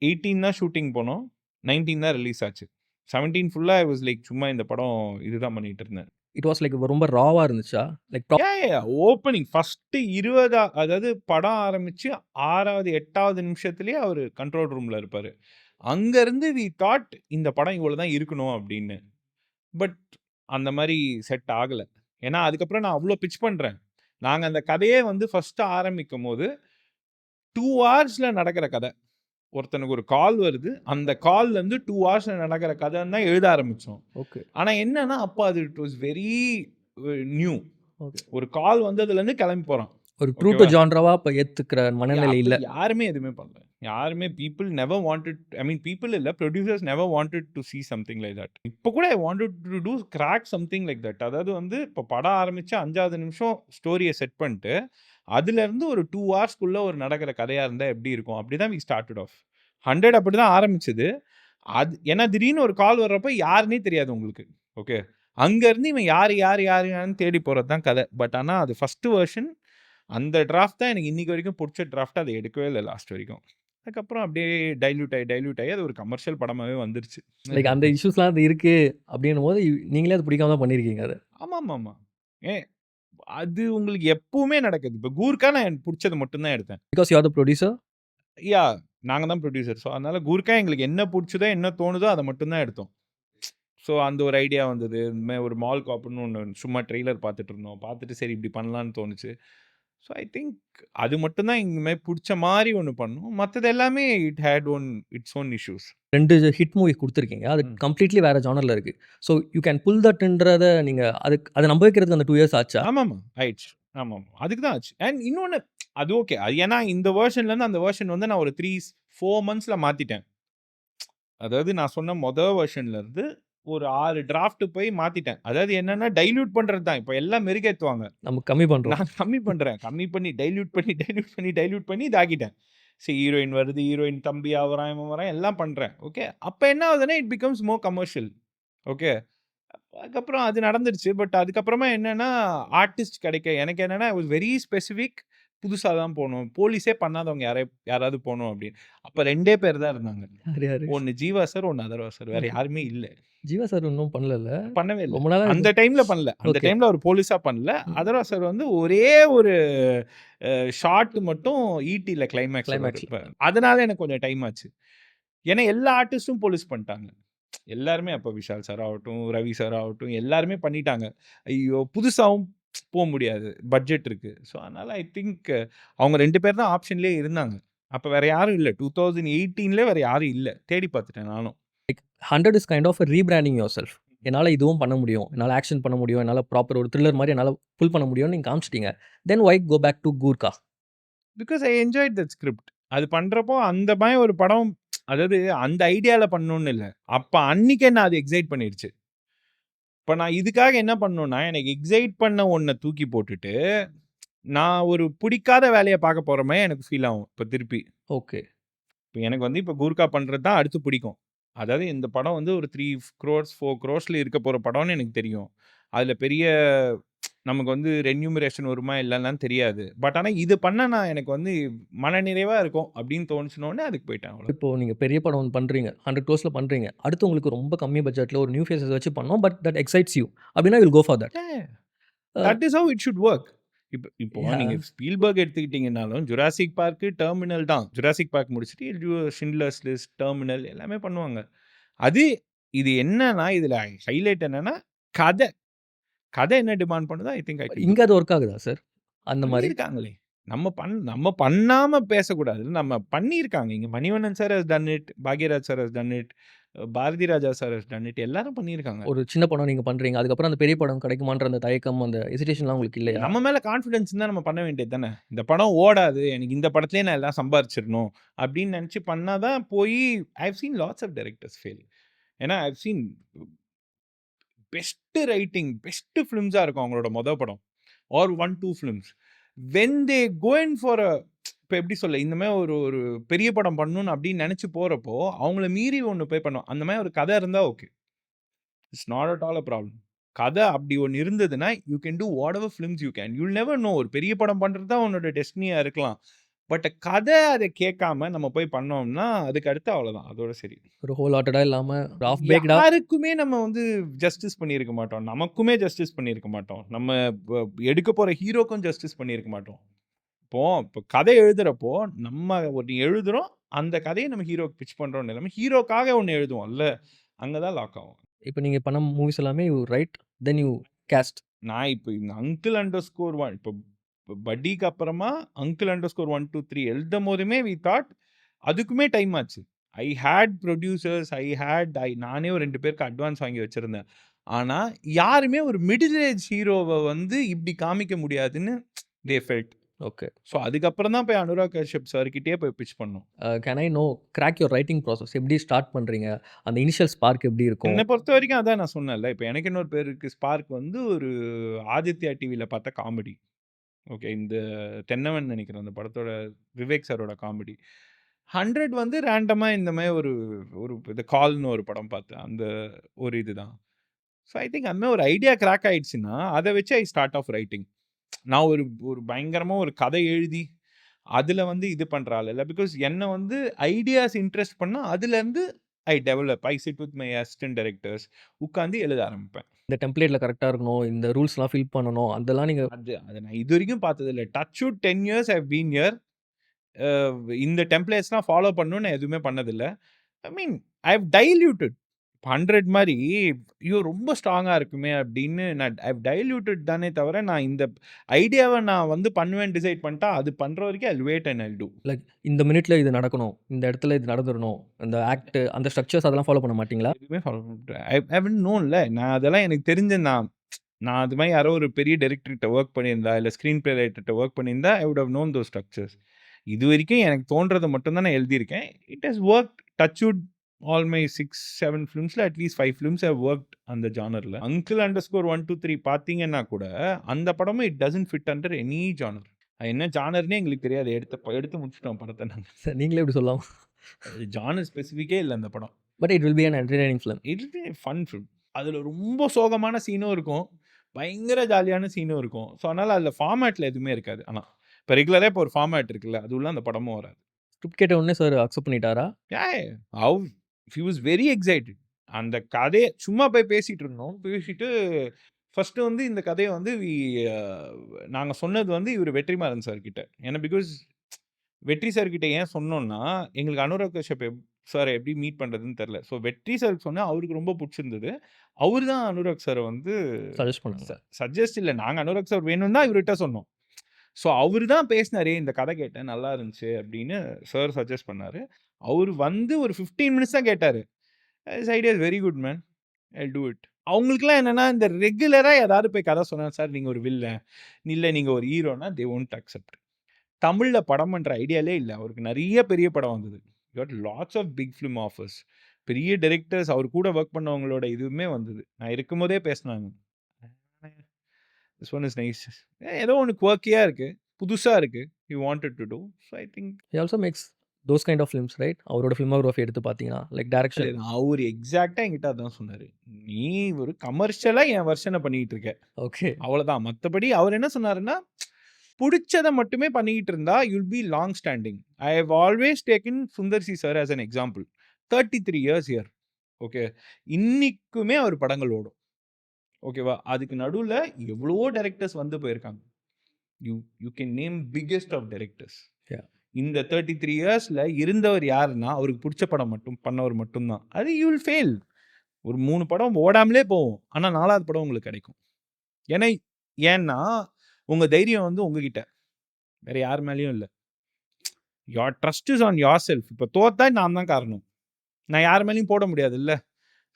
18 தான் ஷூட்டிங் போனோம். 19 தான் ரிலீஸ் ஆச்சு. 17 ஃபுல்லா ஐ வாஸ் லைக் சும்மா இந்த படம் இதுதான் பண்ணிட்டு இருந்தேன். இட் வாஸ் லைக் ரொம்ப ராவா இருந்துச்சா? லைக் ஓப்பனிங் ஃபர்ஸ்ட்டு 20 அதாவது படம் ஆரம்பிச்சு 6வது, 8வது நிமிஷத்திலேயே அவரு கண்ட்ரோல் ரூம்ல இருப்பாரு. அங்கருந்து வி தாட் இந்த படம் இவ்வளோ தான் இருக்கணும் அப்படின்னு. பட் அந்த மாரி செட் ஆகல. ஏன்னா அதுக்கப்புறம் நான் அவ்ளோ பிட்ச் பண்றேன். நாங்க அந்த கதையே வந்து ஃபர்ஸ்ட்டு ஆரம்பிக்கும்போது 2 ஹார்ஸ்ல நடக்கிற கதை. ஒருத்தனுக்கு ஒரு கால் வருது. அந்த கால்லேருந்து 2 ஹார்ஸ்ல நடக்கிற கதைன்னு தான் எழுத ஆரம்பிச்சோம். ஓகே. ஆனா என்னன்னா, அப்ப அது it was very new. Okay. ஒரு கால் வந்ததுலேருந்து கிளம்பி போறான். ஒரு ட்ரூ டு ஜான்ராவா அப்ப ஏத்துக்கிற மனநிலை இல்ல. யாருமே எதுவுமே பண்ணல. யாருமே people never wanted I mean people இல்ல producers never wanted to see something like that. இப்போ கூட I wanted to do crack something like that. அதாவது வந்து இப்போ படம் ஆரம்பிச்சு 5வது நிமிஷம் ஸ்டோரியை செட் பண்ணிட்டு அதுலேருந்து ஒரு 2 ஹார்ஸ்க்குள்ள ஒரு நடக்கிற கதையா இருந்தா எப்படி இருக்கும்? அப்படிதான் வி ஸ்டார்டட் ஆஃப். 100 அப்படிதான் ஆரம்பிச்சது. அது ஏன்னா திடீர்னு ஒரு கால் வர்றப்ப யாருன்னே தெரியாது உங்களுக்கு. ஓகே. அங்கேருந்து இவன் யாருன்னு தேடி போறது தான் கதை. பட் ஆனா அது ஃபர்ஸ்ட் வெர்ஷன். அந்த டிராஃப்ட் தான் எனக்கு இன்னைக்கு வரைக்கும் புடிச்ச டிராஃப்ட். அத எடுக்கவே இல்ல லாஸ்ட் வரைக்கும். அதுக்கப்புறம் அப்படியே டைல்யூட் ஆயி அது ஒரு கமர்ஷியல் படமாவே வந்துருச்சு. லைக் அந்த இஷ்யூஸ்லாம் அது இருக்கு அப்படின்னும்போது, நீங்களே அது பிடிக்காம தான் பண்ணியிருக்கீங்க அத. ஆமாமாமா. ஏன் அது உங்களுக்கு எப்பவுமே நடக்குது. இப்ப கூர்க்கா நான் எனக்கு புடிச்சது மட்டும் தான் எடுத்தேன். Because you are the producer. Yeah! நாங்க தான் புரொடியூசர். ஸோ, அதனால கூர்க்கா எங்களுக்கு என்ன புடிச்சதோ, என்ன தோணுதோ அத மட்டும் தான் எடுத்தோம். ஸோ, அந்த ஒரு ஐடியா வந்தது. இந்த மாரி ஒரு மால் காப்புன்னு ஒண்ணு சும்மா ட்ரெய்லர் பார்த்துட்டு இருந்தோம். பார்த்துட்டு சரி இப்படி பண்ணலான்னு தோணுச்சு. ஸோ, ஐ திங்க் அது மட்டும் தான் இந்த மாரி புடிச்ச மாரி ஒண்ணு பண்ணோம். மத்தது எல்லாமே it had its own issues. 2 hit movie குடுத்துருக்கீங்க. அது ம். கம்ப்ளீட்லி வேற ஜானர்ல இருக்கு. ஸோ யூ கேன் புல் தட்ன்றத நீங்க அத நம்ப வைக்கிறதுக்கு அந்த 2 இயர்ஸ் ஆச்சா? ஆமாமா. ஆயிடுச்சு. ஆமாமா. அதுக்கு தான் ஆச்சு. அண்ட் இன்னொன்னு அது ஓகே. அது ஏன்னா இந்த வெர்ஷன்லேருந்து அந்த வெர்ஷன் வந்து நான் ஒரு 4 மந்த்ஸ்ல மாத்திட்டேன். அதாவது நான் சொன்ன வெர்ஷன்லேருந்து ஒரு 6 டிராஃப்ட் போய் மாத்திட்டேன். அதாவது என்னன்னா டைல்யூட் பண்றது தான். இப்ப எல்லாம் மெருகேத்துவாங்க. நம்ம கம்மி பண்றோம். நான் கம்மி பண்றேன். கம்மி பண்ணி டைல்யூட் பண்ணி இதாக்கிட்டேன். சரி ஹீரோயின் வருது, ஹீரோயின் தம்பி அவரான், இவன் வரான் எல்லாம் பண்றேன். ஓகே. அப்ப என்ன ஆகுதுன்னா, it becomes more commercial. Okay. அதுக்கப்புறம் அது நடந்துருச்சு. பட் அதுக்கப்புறமா என்னன்னா, ஆர்டிஸ்ட் கிடைக்க எனக்கு என்னன்னா, ஐ வாஸ் வெரி ஸ்பெசிஃபிக். புதுசா தான் போணும். போலீஸே பண்ணாதவங்க யாராவது போணும் அப்படின்னு. அப்ப 2 பேர் தான் இருந்தாங்க. யாரு யாரு? ஒண்ணு ஜீவா சார், ஒண்ணு அதர்வா சார். வேற ஓகே. யாருமே இல்ல. ஜீவா சார் இன்னும் பண்ணலல்ல? பண்ணவே இல்ல. ரொம்ப நாளா அந்த டைம்ல பண்ணல. அந்த ஓகே. டைம்ல அவர் போலீஸா பண்ணல. ம். அதர்வா சார் வந்து ஒரே ஒரு ஷாட் மட்டும் ஈடில கிளைமாக்ஸ்ல கிளைமாக்ஸ்ல. வருது. அதனால எனக்கு கொஞ்சம் டைம் ஆச்சு. ஏன்னா எல்லா ஆர்டிஸ்டும் போலீஸ் பண்ணிட்டாங்க. எல்லாருமே அப்ப விஷால் சார் ஆகட்டும், ரவி சார் ஆகட்டும் எல்லாருமே பண்ணிட்டாங்க. ஐயோ! புதுசாவும் முடியாது. பட்ஜெட் இருக்கு. ஸோ அதனால ஐ திங்க் அவங்க 2 பேர் தான் ஆப்ஷன்லயே இருந்தாங்க. அப்ப வேற யாரும் இல்ல. 2018ல வேற யாரும் இல்ல. தேடி பார்த்துட்டேன் நானும். 100 is kind of rebranding yourself. என்னால இதுவும் பண்ண முடியும். என்னால ஆக்ஷன் பண்ண முடியும். என்னால ப்ராப்பர் ஒரு த்ரில்லர் மாரி என்னால புல் பண்ண முடியும்னு நீங்க காமிச்சிட்டீங்க. Then why go back to Gurkha? Because I enjoyed that script. அது பண்றப்போ அந்த மாரி ஒரு படம் அதாவது அந்த ஐடியால பண்ணணும்னு இல்ல. அப்ப அன்னைக்கு என்ன அது எக்ஸைட் பண்ணிருச்சு. இப்ப நான் இதுக்காக என்ன பண்ணணும்னா, எனக்கு எக்ஸைட் பண்ண ஒண்ண தூக்கி போட்டுட்டு, நான் ஒரு புடிக்காத வேலைய பார்க்க போற மாரி எனக்கு ஃபீல் ஆகும். இப்ப திருப்பி. ஓகே. இப்ப எனக்கு வந்து இப்ப கூர்க்கா பண்றது தான் அடுத்து பிடிக்கும். அதாவது இந்த படம் வந்து ஒரு 3 crores 4 crores இருக்க போற படம்னு எனக்கு தெரியும். அதுல பெரிய நமக்கு வந்து ரென்யூமரேஷன் வருமா இல்லைன்னான்னு தெரியாது. பட் ஆனா இது பண்ணா நான் எனக்கு வந்து மனநிறைவா இருக்கும் அப்படின்னு தோணுச்சுனோனே அதுக்கு போயிட்டேன் அவ்வளோ. இப்போ நீங்க பெரிய படம் ஒண்ணு பண்றீங்க. 100 க்ரோர்ஸ்ல பண்றீங்க. அடுத்து உங்களுக்கு ரொம்ப கம்மி பட்ஜெட்ல ஒரு நியூ ஃபேஸஸ் வச்சு பண்ணோம். But that excites you. அப்படின்னா you will go for that. Uh that is how it should work. இப்போ நீங்க யாஹ்! ஸ்பீல்பர்க் எடுத்துக்கிட்டீங்கன்னாலும், ஜுராசிக் பார்க், டெர்மினல் தான். ஜுராசிக் பார்க் முடிச்சுட்டு ஷிண்ட்லர்ஸ் லிஸ்ட், டெர்மினல் எல்லாமே பண்ணுவாங்க. அது இது என்னன்னா, இதுல ஹைலைட் என்னன்னா, கதை. கதை என்ன டிமாண்ட் பண்ணுதோ I think I can do. இங்க அது வொர்க் ஆகுதா சார்? அந்த மாரி? பண்ணியிருக்காங்களே! நம்ம பண்ணாம பேசக்கூடாது. நம்ம பண்ணியிருக்காங்க. இங்க Manivannan sir has done it. Bhagyaraj sir has done it. Bharathi Raja sir has done it. எல்லாரும் பண்ணியிருக்காங்க. ஒரு சின்ன படம் நீங்க பண்றீங்க. அதுக்கப்புறம் அந்த பெரிய படம் கிடைக்குமான்ற அந்த தயக்கம், அந்த ஹெசிடேஷன்லாம் உங்களுக்கு இல்லையா? நம்ம மேல கான்ஃபிடன்ஸ் இருந்தா நம்ம பண்ண வேண்டியது தானே. இந்த படம் ஓடாது. எனக்கு இந்த படத்திலேயே நான் எல்லாம் சம்பாரிச்சிரணும். அப்படின்னு நெனச்சு பண்ணா தான் போயி I have seen lots of directors fail. ஏன்னா I have seen best writing, best ஃபிலிம்ஸா இருக்கும் அவங்களோட படம். Or 1, 2 films. When they going for இப்ப எப்படி சொல்ல, இந்த மாரி ஒரு ஒரு பெரிய படம் பண்ணணும்னு அப்படின்னு நெனச்சு போறப்போ, அவங்கள மீறி ஒண்ணு போய் பண்ணுவோம். அந்த மாரி ஒரு கதை இருந்தா okay. It's not at all a problem. கதை அப்படி ஒண்ணு இருந்ததுன்னா, you can to whatever films you can. You'll never know. ஒரு பெரிய படம் பண்றது தான் உன்னோட டெஸ்டினியா இருக்கலாம். பட் கதை அத கேட்காம நம்ம போய் பண்ணோம்னா, அதுக்கு அடுத்து அவ்வளோதான். அதோட சரி. ஒரு ஹோல் ஹார்ட்டடா இல்லாம, ஒரு ஹாஃப் பேக்டா யாருக்குமே நம்ம வந்து ஜஸ்டிஸ் பண்ணியிருக்க மாட்டோம். நமக்குமே ஜஸ்டிஸ் பண்ணியிருக்க மாட்டோம். நம்ம எடுக்க போற ஹீரோக்கும் ஜஸ்டிஸ் பண்ணியிருக்க மாட்டோம். இப்போ கதை எழுதுறப்போ, நம்ம ஒண்ணு எழுதுறோம். அந்த கதைய நம்ம ஹீரோக்கு பிட்ச் பண்றோம்னு இல்லாம, ஹீரோக்காக ஒண்ணு எழுதுவோம்ல. அங்க தான் லாக் ஆகும். இப்ப நீங்க பண்ண மூவிஸ் எல்லாமே you right, then you cost. நான் இப்ப இந்த அங்கிள் அண்டர்ஸ்கோர் 1 இப்போ பட்டிக்கு அப்புறமா அங்கிள் அண்டர்ஸ்கோர் 1, 2, 3 எழுதும்போதுமே வி தாட் அதுக்குமே டைம் ஆச்சு. ஐ ஹேட் புரொடியூசர்ஸ், நானே ஒரு 2 பேருக்கு அட்வான்ஸ் வாங்கி வச்சிருந்தேன். ஆனா, யாருமே ஒரு மிடில் ஏஜ் ஹீரோவ வந்து இப்படி காமிக்க முடியாதுன்னு தே ஃபெல்ட். ஓகே. ஸோ, அதுக்கப்புறம் தான் போய் அனுராக் கஷ்யப் சார் கிட்டயே போய் பிட்ச் பண்ணோம். Can I know crack your writing process எப்படி ஸ்டார்ட் பண்றீங்க? அந்த இனிஷியல் ஸ்பார்க் எப்படி இருக்கும்? என்ன பொறுத்தவரைக்கும் அதான் நான் சொன்னேன்ல. இப்ப எனக்கு இன்னொரு பேர் இருக்கு. ஸ்பார்க் வந்து ஒரு ஆதித்யா டிவில பார்த்த காமெடி. ஓகே. இந்த தென்னவன் நெனைக்கிறேன். அந்த படத்தோட விவேக் சாரோட காமெடி. 100 வந்து ரேண்டமா இந்த மாரி ஒரு ஒரு இந்த கால்ன்னு ஒரு படம் பார்த்தேன். அந்த ஒரு இதுதான். ஸோ ஐ திங்க் அந்த மாரி ஒரு ஐடியா கிராக் ஆயிடுச்சுன்னா, அத வச்சு ஐ ஸ்டார்ட் ஆஃப் ரைட்டிங். நான் ஒரு ஒரு பயங்கரமா ஒரு கதை எழுதி, அதுல வந்து இது பண்ற ஆள் இல்ல. பிகாஸ் என்ன வந்து ஐடியாஸ் இன்ட்ரெஸ்ட் பண்ணா, அதுலருந்து I develop. I sit with my assistant directors. உட்கார்ந்து எழுத ஆரம்பிப்பேன். இந்த டெம்ப்ளேட்ல கரெக்ட்டா இருக்கணும். இந்த ரூல்ஸ்லாம் ஃபில் பண்ணணும். அதெல்லாம் நீங்க அத நான் இதுவரைக்கும் பார்த்ததில்ல. Touch wood 10 years I have been here. அ இந்த டெம்ப்ளேட்ஸ்லாம் ஃபாலோ பண்ணணும்னு நான் எதுவுமே பண்ணதில்ல. ஐ மீன் ஐ ஹவ் டைல்யூட்டட். 100 மாரி ஐயோ! ரொம்ப ஸ்ட்ராங்கா இருக்குமே அப்படின்னு நான் ஐ ஹவ் டைல்யூட்டட் தானே தவிர, நான் இந்த ஐடியாவ நான் வந்து பண்ணுவேன்னு டிசைட் பண்ணிட்டா, அது பண்ற வரைக்கும் I will wait and I will do. Like இந்த மினிட்ல இது நடக்கணும். இந்த இடத்துல இது நடந்துரணும். இந்த ஆக்ட் அந்த ஸ்ட்ரக்சர்ஸ் அதெல்லாம் ஃபாலோ பண்ண மாட்டீங்களா? எதுவுமே ஃபாலோ பண்றேன். ஐ ஹேவன்ட் நோன்ல. நான் அதெல்லாம் எனக்கு தெரிஞ்ச நான் நான் அது மாரி யாரோ ஒரு பெரிய டைரக்டர்கிட்ட வொர்க் பண்ணியிருந்தா, இல்ல ஸ்க்ரீன் பிளே ரைட்டர்ட்ட வொர்க் பண்ணியிருந்தா, I would have known those structures. இதுவரைக்கும் எனக்கு தோன்றத மட்டும் தான் நான் எழுதியிருக்கேன். It has worked touch wood all my 6, 7 ஃபிலிம்ஸ்ல அட்லீஸ்ட் 5 ஃபிலிம்ஸ் ஹவ் வொர்க்ட் அந்த ஜானர்ல. அங்கிள் அண்டர்ஸ்கோர் 1, 2, 3 பார்த்தீங்கன்னா கூட, அந்த படமும் it doesn't fit under any genre. அது என்ன ஜானர்ன்னே எங்களுக்கு தெரியாது. எடுத்து முடிச்சுட்டோம் படத்த நாங்க. நீங்களே எப்படி சொல்லலாம்? ஜானர் ஸ்பெசிஃபிக்கே இல்ல அந்த படம். But it will be an entertaining film. It will be fun film. அதுல ரொம்ப சோகமான சீனும் இருக்கும். பயங்கர ஜாலியான சீனும் இருக்கும். ஸோ, அதனால அதுல ஃபார்மேட்ல எதுவுமே இருக்காது. ஆனா, இப்ப ரெகுலரா இப்போ ஒரு ஃபார்மேட் இருக்குல்ல, அது உள்ள அந்த படமும் வராது. ஸ்கிரிப்ட் கேட்ட உடனே சார் அக்செப்ட் பண்ணிட்டாரா? ஏய் how he was very excited. அந்த கதைய சும்மா போய் பேசிட்டு இருந்தோம். பேசிட்டு ஃபர்ஸ்ட்டு வந்து இந்த கதைய வந்து நாங்க சொன்னது வந்து இவரு வெற்றிமாறன் சார் கிட்ட. ஏன்னா பிகாஸ் வெற்றி சார் கிட்ட ஏன் சொன்னோம்னா, எங்களுக்கு அனுராக் கஷ்யப் சார எப்படி மீட் பண்றதுன்னு தெரியல. ஸோ வெற்றி சாருக்கு சொன்னா அவருக்கு ரொம்ப புடிச்சிருந்தது. அவரு தான் அனுராக் சார வந்து சஜெஸ்ட் பண்ணாங்க. சஜெஸ்ட் இல்ல. நாங்க அனுராக் சார் வேணும்னு தான் இவர்ட்ட சொன்னோம். ஸோ அவரு தான் பேசினாரு. இந்த கதை கேட்டேன். நல்லா இருந்துச்சு அப்படின்னு சார் சஜெஸ்ட் பண்ணாரு. அவரு வந்து ஒரு 15 மினிட்ஸ் தான் கேட்டாரு. "This idea is very good man. Jal do it." அவங்களுக்கெல்லாம் என்னன்னா, இந்த ரெகுலரா ஏதாவது போய் கதை சொன்னா, "சார் நீங்க ஒரு வில்லன், இல்ல நீங்க ஒரு ஹீரோனா" தே வொன்ட் அக்செப்ட். தமிழ்ல படம் பண்ற ஐடியாலே இல்ல. அவருக்கு நெறைய பெரிய படம் வந்தது. Got lots of big film offers. பெரிய டைரக்டர்ஸ் அவர் கூட வொர்க் பண்ணவங்களோட இதுவுமே வந்தது. நான் இருக்கும்போதே பேசினாங்க. This one is nice. ஏதோ ஒண்ணு குவர்க்கியா இருக்கு. புதுசா இருக்கு. He wanted to do. So I think he also makes those kind of films right? அவரோட ஃபிலிமோகிராஃபி எடுத்து பார்த்தீங்கன்னா, லைக் டைரக்ஷன். அவரு எக்ஸாக்ட்டா என்கிட்ட அதான் சொன்னாரு. "நீ ஒரு கமர்ஷியலா என் வெர்ஷன பண்ணிக்கிட்டு இருக்க." ஓகே. அவ்வளோதான். மத்தபடி அவர் என்ன சொன்னாருன்னா, புடிச்சத மட்டுமே பண்ணிக்கிட்டு இருந்தா, you'll be long standing. I have always taken Sundar C sir as an example. 33 years here. Okay. இன்னிக்குமே அவர் படங்கள் ஓடும். ஓகேவா? அதுக்கு நடுவுல எவ்வளவோ டைரக்டர்ஸ் வந்து போயிருக்காங்க. You you can name biggest of directors. Yeah. இந்த 33 இயர்ஸ்ல இருந்தவர் யாருன்னா, அவருக்கு புடிச்ச படம் மட்டும் பண்ணவர் மட்டும் தான். அது யூ வில் ஃபெயில். ஒரு 3 படம் ஓடாமலே போகும். ஆனா 4வது படம் உங்களுக்கு கிடைக்கும். ஏன்னா ஏன்னா, உங்க தைரியம் வந்து உங்ககிட்ட. வேற யார் மேலயும் இல்ல. Your trust is on yourself. இப்ப தோத்தா நான் தான் காரணம். நான் யார் மேலயும் போட முடியாதுல்ல.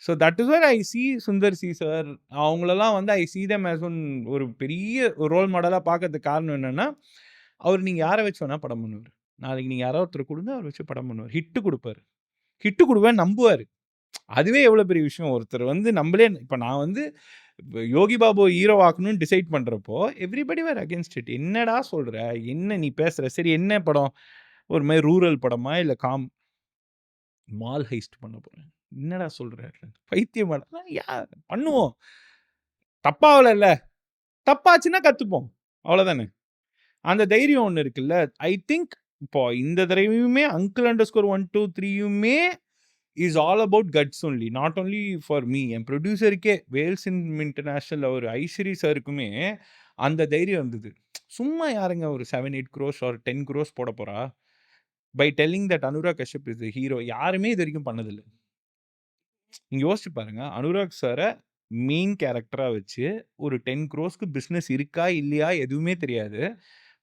So that is where I see Sundar C sir. அவங்களெல்லாம் வந்து I see them as one ஒரு பெரிய ரோல் மாடலா பார்க்கறதுக்கு காரணம் என்னன்னா, அவர் நீங்க யார வச்சு வேணா படம் பண்ணுவாரு. நாளைக்கு நீங்க யாரோ ஒருத்தர குடுங்க, அவர வச்சு படம் பண்ணுவாரு. ஹிட் குடுப்பாரு. ஹிட் குடுவேன்னு நம்புவாரு. அதுவே எவ்வளோ பெரிய விஷயம். ஒருத்தர் வந்து நம்மளே இப்ப நான் வந்து யோகி பாபு ஹீரோ ஆக்கணும்னு டிசைட் பண்றப்போ, எவ்ரிபடி வேர் அகைன்ஸ்ட் இட். என்னடா சொல்ற? என்ன நீ பேசுற? சரி என்ன படம்? ஒரு மாரி ரூரல் படமா? இல்ல மால் ஹெய்ஸ்ட் பண்ண போறேன். என்னடா சொல்ற? பைத்தியமாடா? பண்ணுவோம். தப்பாவலல்ல. தப்பாச்சுன்னா கத்துப்போம். அவ்வளோதானே. அந்த தைரியம் ஒண்ணு இருக்குல்ல. ஐ திங்க் இப்போ இந்த தடவையுமே அங்கிள் அண்டர்ஸ்கோர் 1, 2, 3யுமே is all about guts only. Not only for me. என் ப்ரொடியூசருக்கே வேல்ஸ் இன்டர்நேஷனல் ஒரு ஐஸ்வரி சாருக்குமே அந்த தைரியம் இருந்தது. சும்மா யாருங்க ஒரு 7, 8 குரோர்ஸ் ஆர் 10 குரோர்ஸ் போட போறா? By telling that Anurag Kashyap is the hero. யாருமே இது வரைக்கும் பண்ணதில்ல. நீங்க யோசிச்சு பாருங்க. அனுராக் சார மெயின் கேரக்டரா வச்சு ஒரு 10 குரோர்ஸ்க்கு பிசினஸ் இருக்கா? இல்லையா? எதுவுமே தெரியாது.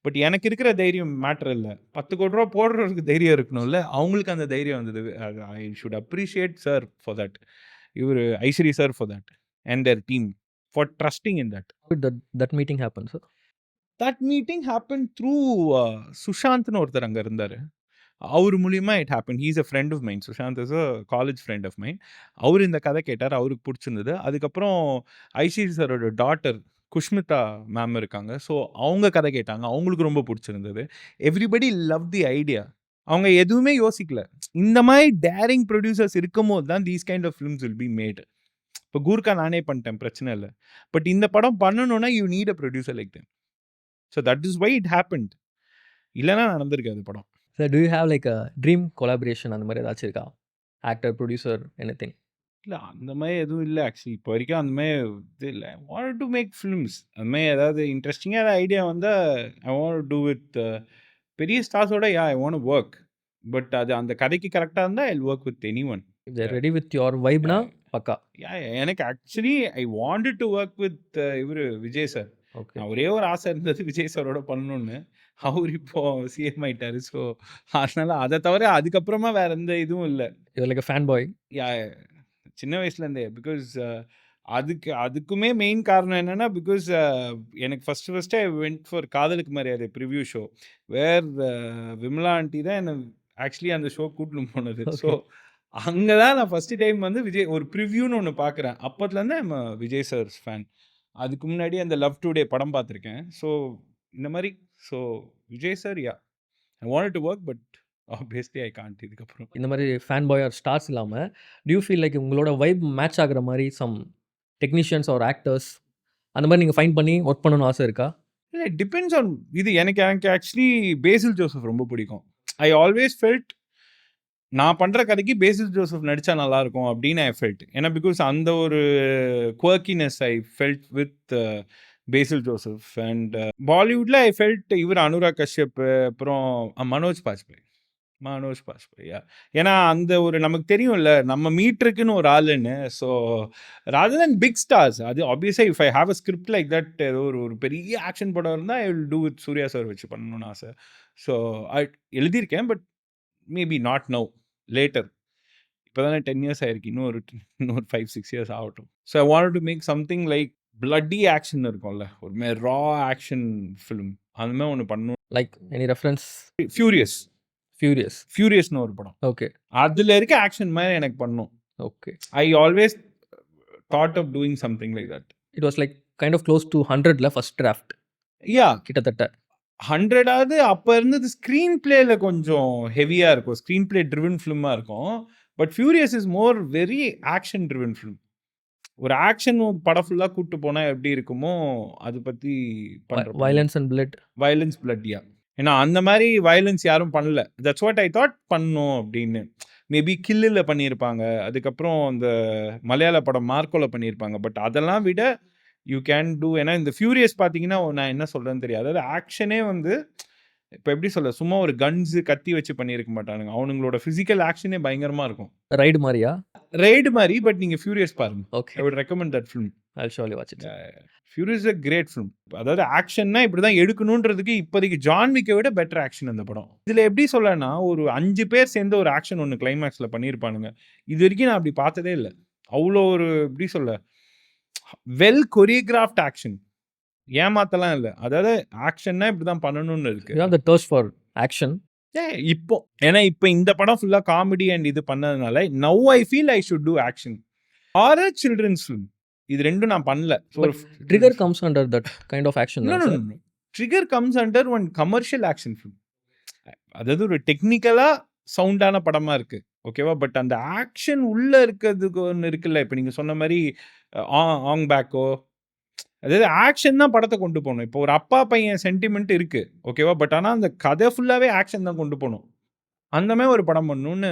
பட் எனக்கு இருக்கிற தைரியம் மேட்டர் இல்ல. 10 கோடி ரூவா போடுறதுக்கு தைரியம் இருக்கணும்ல. அவங்களுக்கு அந்த தைரியம் வந்தது. I should appreciate sir for that. இவரு Ishari sir for that. And their team for trusting in that. That meeting happen sir. That meeting happen through சுஷாந்த்னு ஒருத்தர் அங்க இருந்தாரு. அவரு மூலியமா it happen. He is a friend of mine. Sushanth is a college friend of mine. அவரு இந்த கதை கேட்டாரு. அவருக்கு புடிச்சிருந்தது. அதுக்கப்புறம் ஐஸ்வரி சாரோட டாட்டர் குஷ்மிதா மேம் இருக்காங்க. ஸோ அவங்க கதை கேட்டாங்க. அவங்களுக்கு ரொம்ப புடிச்சிருந்தது. Everybody love the idea. அவங்க எதுவுமே யோசிக்கல. இந்த மாதிரி டேரிங் ப்ரொடியூசர்ஸ் இருக்கும்போது தான் these kind of films will be made. இப்போ கூர்க்கா நானே பண்ணிட்டேன், பிரச்சனை இல்ல. பட் இந்த படம் பண்ணணும்னா you need a producer like them. So that is why it happened. இல்லைன்னா நடந்திருக்காது படம். Sir, do you have like a dream collaboration அந்த மாதிரி ஏதாச்சும் இருக்கா? Actor, producer, anything? இல்ல அந்த மாதிரி எதுவும் இல்ல ஆக்சுவலி. இப்போ வரைக்கும் அந்த மாதிரி இது இல்ல. I want to make films. அந்த மாதிரி ஏதாவது இன்ட்ரெஸ்டிங்கான ஐடியா வந்தா I want to do with பெரிய ஸ்டார்ஸோட I want to work. But அது அந்த கதைக்கு கரெக்ட்டா இருந்தா I will work with anyone. If they are ready with your வைப்னா பக்கா. எனக்கு actually I wanted to work with இவரு விஜய் சார். ஓகே. ஒரே ஒரு ஆசை இருந்தது விஜய் சாரோட பண்ணணும்னு. அவர் இப்போ சிஎம் ஆயிட்டாரு. ஸோ அதனால அதை தவிர அதுக்கப்புறமா வேற எந்த இதுவும் இல்லை. You are like a fan boy. சின்ன வயசுலேருந்தே. பிகாஸ் அதுக்குமே மெயின் காரணம் என்னன்னா, பிகாஸ் எனக்கு ஃபர்ஸ்ட் ஐ வென்ட் ஃபார் காதலுக்கு மரியாதை ப்ரிவ்யூ ஷோ. வேர் விமலா ஆண்டி தான் என்ன ஆக்சுவலி அந்த ஷோ கூட்டின்னு போனது. ஸோ அங்கே தான் நான் ஃபர்ஸ்ட் டைம் வந்து விஜய் ஒரு ப்ரிவ்யூன்னு ஒன்று பார்க்குறேன். அப்போத்துலேருந்து ஐம் விஜய் சார்ஸ் ஃபேன். அதுக்கு முன்னாடி அந்த லவ் டுடே படம் பார்த்துருக்கேன். ஸோ இந்த மாதிரி so Vijay sir I want to work but obviously I can't இதுக்கப்புறம். இந்த மாதிரி ஃபேன் பாய் ஆர் ஸ்டார்ஸ் இல்லாமல் டியூ ஃபீல் லைக் உங்களோட வைப் மேட்ச் ஆகுற மாதிரி சம் டெக்னீஷியன்ஸ் ஆர் ஆக்டர்ஸ் அந்த மாதிரி நீங்கள் ஃபைண்ட் பண்ணி ஒர்க் பண்ணணும்னு ஆசை இருக்கா? இல்லை, டிபெண்ட்ஸ் ஆன் இது. எனக்கு ஆக்சுவலி பேசில் ஜோசப் ரொம்ப பிடிக்கும். ஐ ஆல்வேஸ் ஃபெல்ட் நான் பண்ணுற கதைக்கு பேசில் ஜோசப் நடித்தா நல்லாயிருக்கும் அப்படின்னு ஐ ஃபெல்ட். ஏன்னா பிகாஸ் அந்த ஒரு quirkiness I felt with Basil Joseph. And பாலிவுட்டில் ஐ ஃபெல்ட் இவர் அனுராக் கஷ்யப், அப்புறம் மனோஜ் பாஜ்பாய். ஏன்னா அந்த ஒரு நமக்கு தெரியும்ல நம்ம மீட்டருக்குன்னு ஒரு ஆளுன்னு. So rather then big stars, அது ஆப்வியஸாக if I have a script like that, ஏதோ ஒரு பெரிய ஆக்ஷன் படம் இருந்தால் I will do with Suriya sir வச்சு பண்ணணும்னு ஆசை. ஸோ எழுதியிருக்கேன் but maybe not now, later. இப்போ தானே 10 years ஆயிருக்கு, இன்னொரு 5-6 years ஆகட்டும். So I want to make something like bloody action இருக்கும்ல, ஒரு மாதிரி ரா ஆக்ஷன் ஃபிலிம், அந்த மாதிரி ஒன்று பண்ணணும். Like any reference? ஃபியூரியஸ்னு ஒரு படம். ஓகே. அதில் இருக்க ஆக்ஷன் மாதிரி எனக்கு பண்ணணும். Okay. I always thought of doing something like that. It was like kind of close to 100ல ஃபர்ஸ்ட் டிராஃப்ட். கிட்டத்தட்ட 100ஆவது. அப்போ இருந்தது ஸ்க்ரீன் பிளேல கொஞ்சம் ஹெவியாக இருக்கும், ஸ்க்ரீன் பிளே ட்ரிவன் ஃபிலிமாக இருக்கும். But furious is more very action driven film. ஒரு ஆக்ஷன் படம் ஃபுல்லாக கூப்பிட்டு போனால் எப்படி இருக்குமோ அதை பற்றி வயலன்ஸ் அண்ட் பிளட். பிளட்டியா. ஏன்னா அந்த மாதிரி வயலன்ஸ் யாரும் பண்ணல. தட்ஸ் வாட் ஐ தாட் பண்ணணும் அப்படின்னு. மேபி கில்லில் பண்ணியிருப்பாங்க, அதுக்கப்புறம் அந்த மலையாள படம் மார்க்கோவில் பண்ணியிருப்பாங்க. பட் அதெல்லாம் விட யூ கேன் டூ. ஏன்னா இந்த ஃபியூரியஸ் பார்த்தீங்கன்னா நான் என்ன சொல்கிறேன்னு தெரியாது. அதாவது ஆக்ஷனே வந்து இப்போ எப்படி சொல்ல, சும்மா ஒரு கன்ஸு கத்தி வச்சு பண்ணியிருக்க மாட்டானுங்க. அவனுங்களோட ஃபிசிக்கல் ஆக்ஷனே பயங்கரமாக இருக்கும். ரைடு மாதிரியா? ரைடு மாதிரி. பட் நீங்கள் ஃபியூரியஸ் பாருங்க. Okay. I would recommend that film. I'll surely watch it. Furious a great film. அதாவது ஆக்ஷன்னா இப்படி தான் எடுக்கணுன்றதுக்கு இப்போதைக்கு ஜான் விக்கை விட பெட்டர் ஆக்ஷன் அந்த படம். இதில் எப்படி சொல்லனா, ஒரு 5 பேர் சேர்ந்து ஒரு ஆக்ஷன் ஒன்று கிளைமேக்ஸில் பண்ணியிருப்பானுங்க. இது வரைக்கும் நான் அப்படி பார்த்ததே இல்லை. அவ்வளோ ஒரு எப்படி சொல்ல, வெல் கொரியோகிராஃப்ட் ஆக்ஷன். ஏமாத்தலாம் இல்லை. அதாவது ஆக்ஷன்னா இப்படி தான் பண்ணணும்னு இருக்கு. You have the thirst for action. இப்போ ஏன்னா இப்போ இந்த படம் ஃபுல்லாக காமெடி அண்ட் இது பண்ணதுனால now I feel I should do action or a children's film. இது ரெண்டும் நான் பண்ணல. Trigger comes under that kind of action. No. Trigger comes under one commercial action film. அதாவது ஒரு டெக்னிக்கலாக சவுண்டான படமாக இருக்குது, ஓகேவா? பட் அந்த ஆக்ஷன் உள்ளே இருக்கிறதுக்கு ஒன்று இருக்குல்ல. இப்போ நீங்கள் சொன்ன மாதிரி ஆங் பேக்கோ, அதாவது ஆக்ஷன் தான் படத்தை கொண்டு போகணும். இப்போ ஒரு அப்பா பையன் சென்டிமெண்ட் இருக்குது, ஓகேவா? பட் ஆனால் அந்த கதை ஃபுல்லாகவே ஆக்ஷன் தான் கொண்டு போகணும். அந்த மாதிரி ஒரு படம் பண்ணணும்னு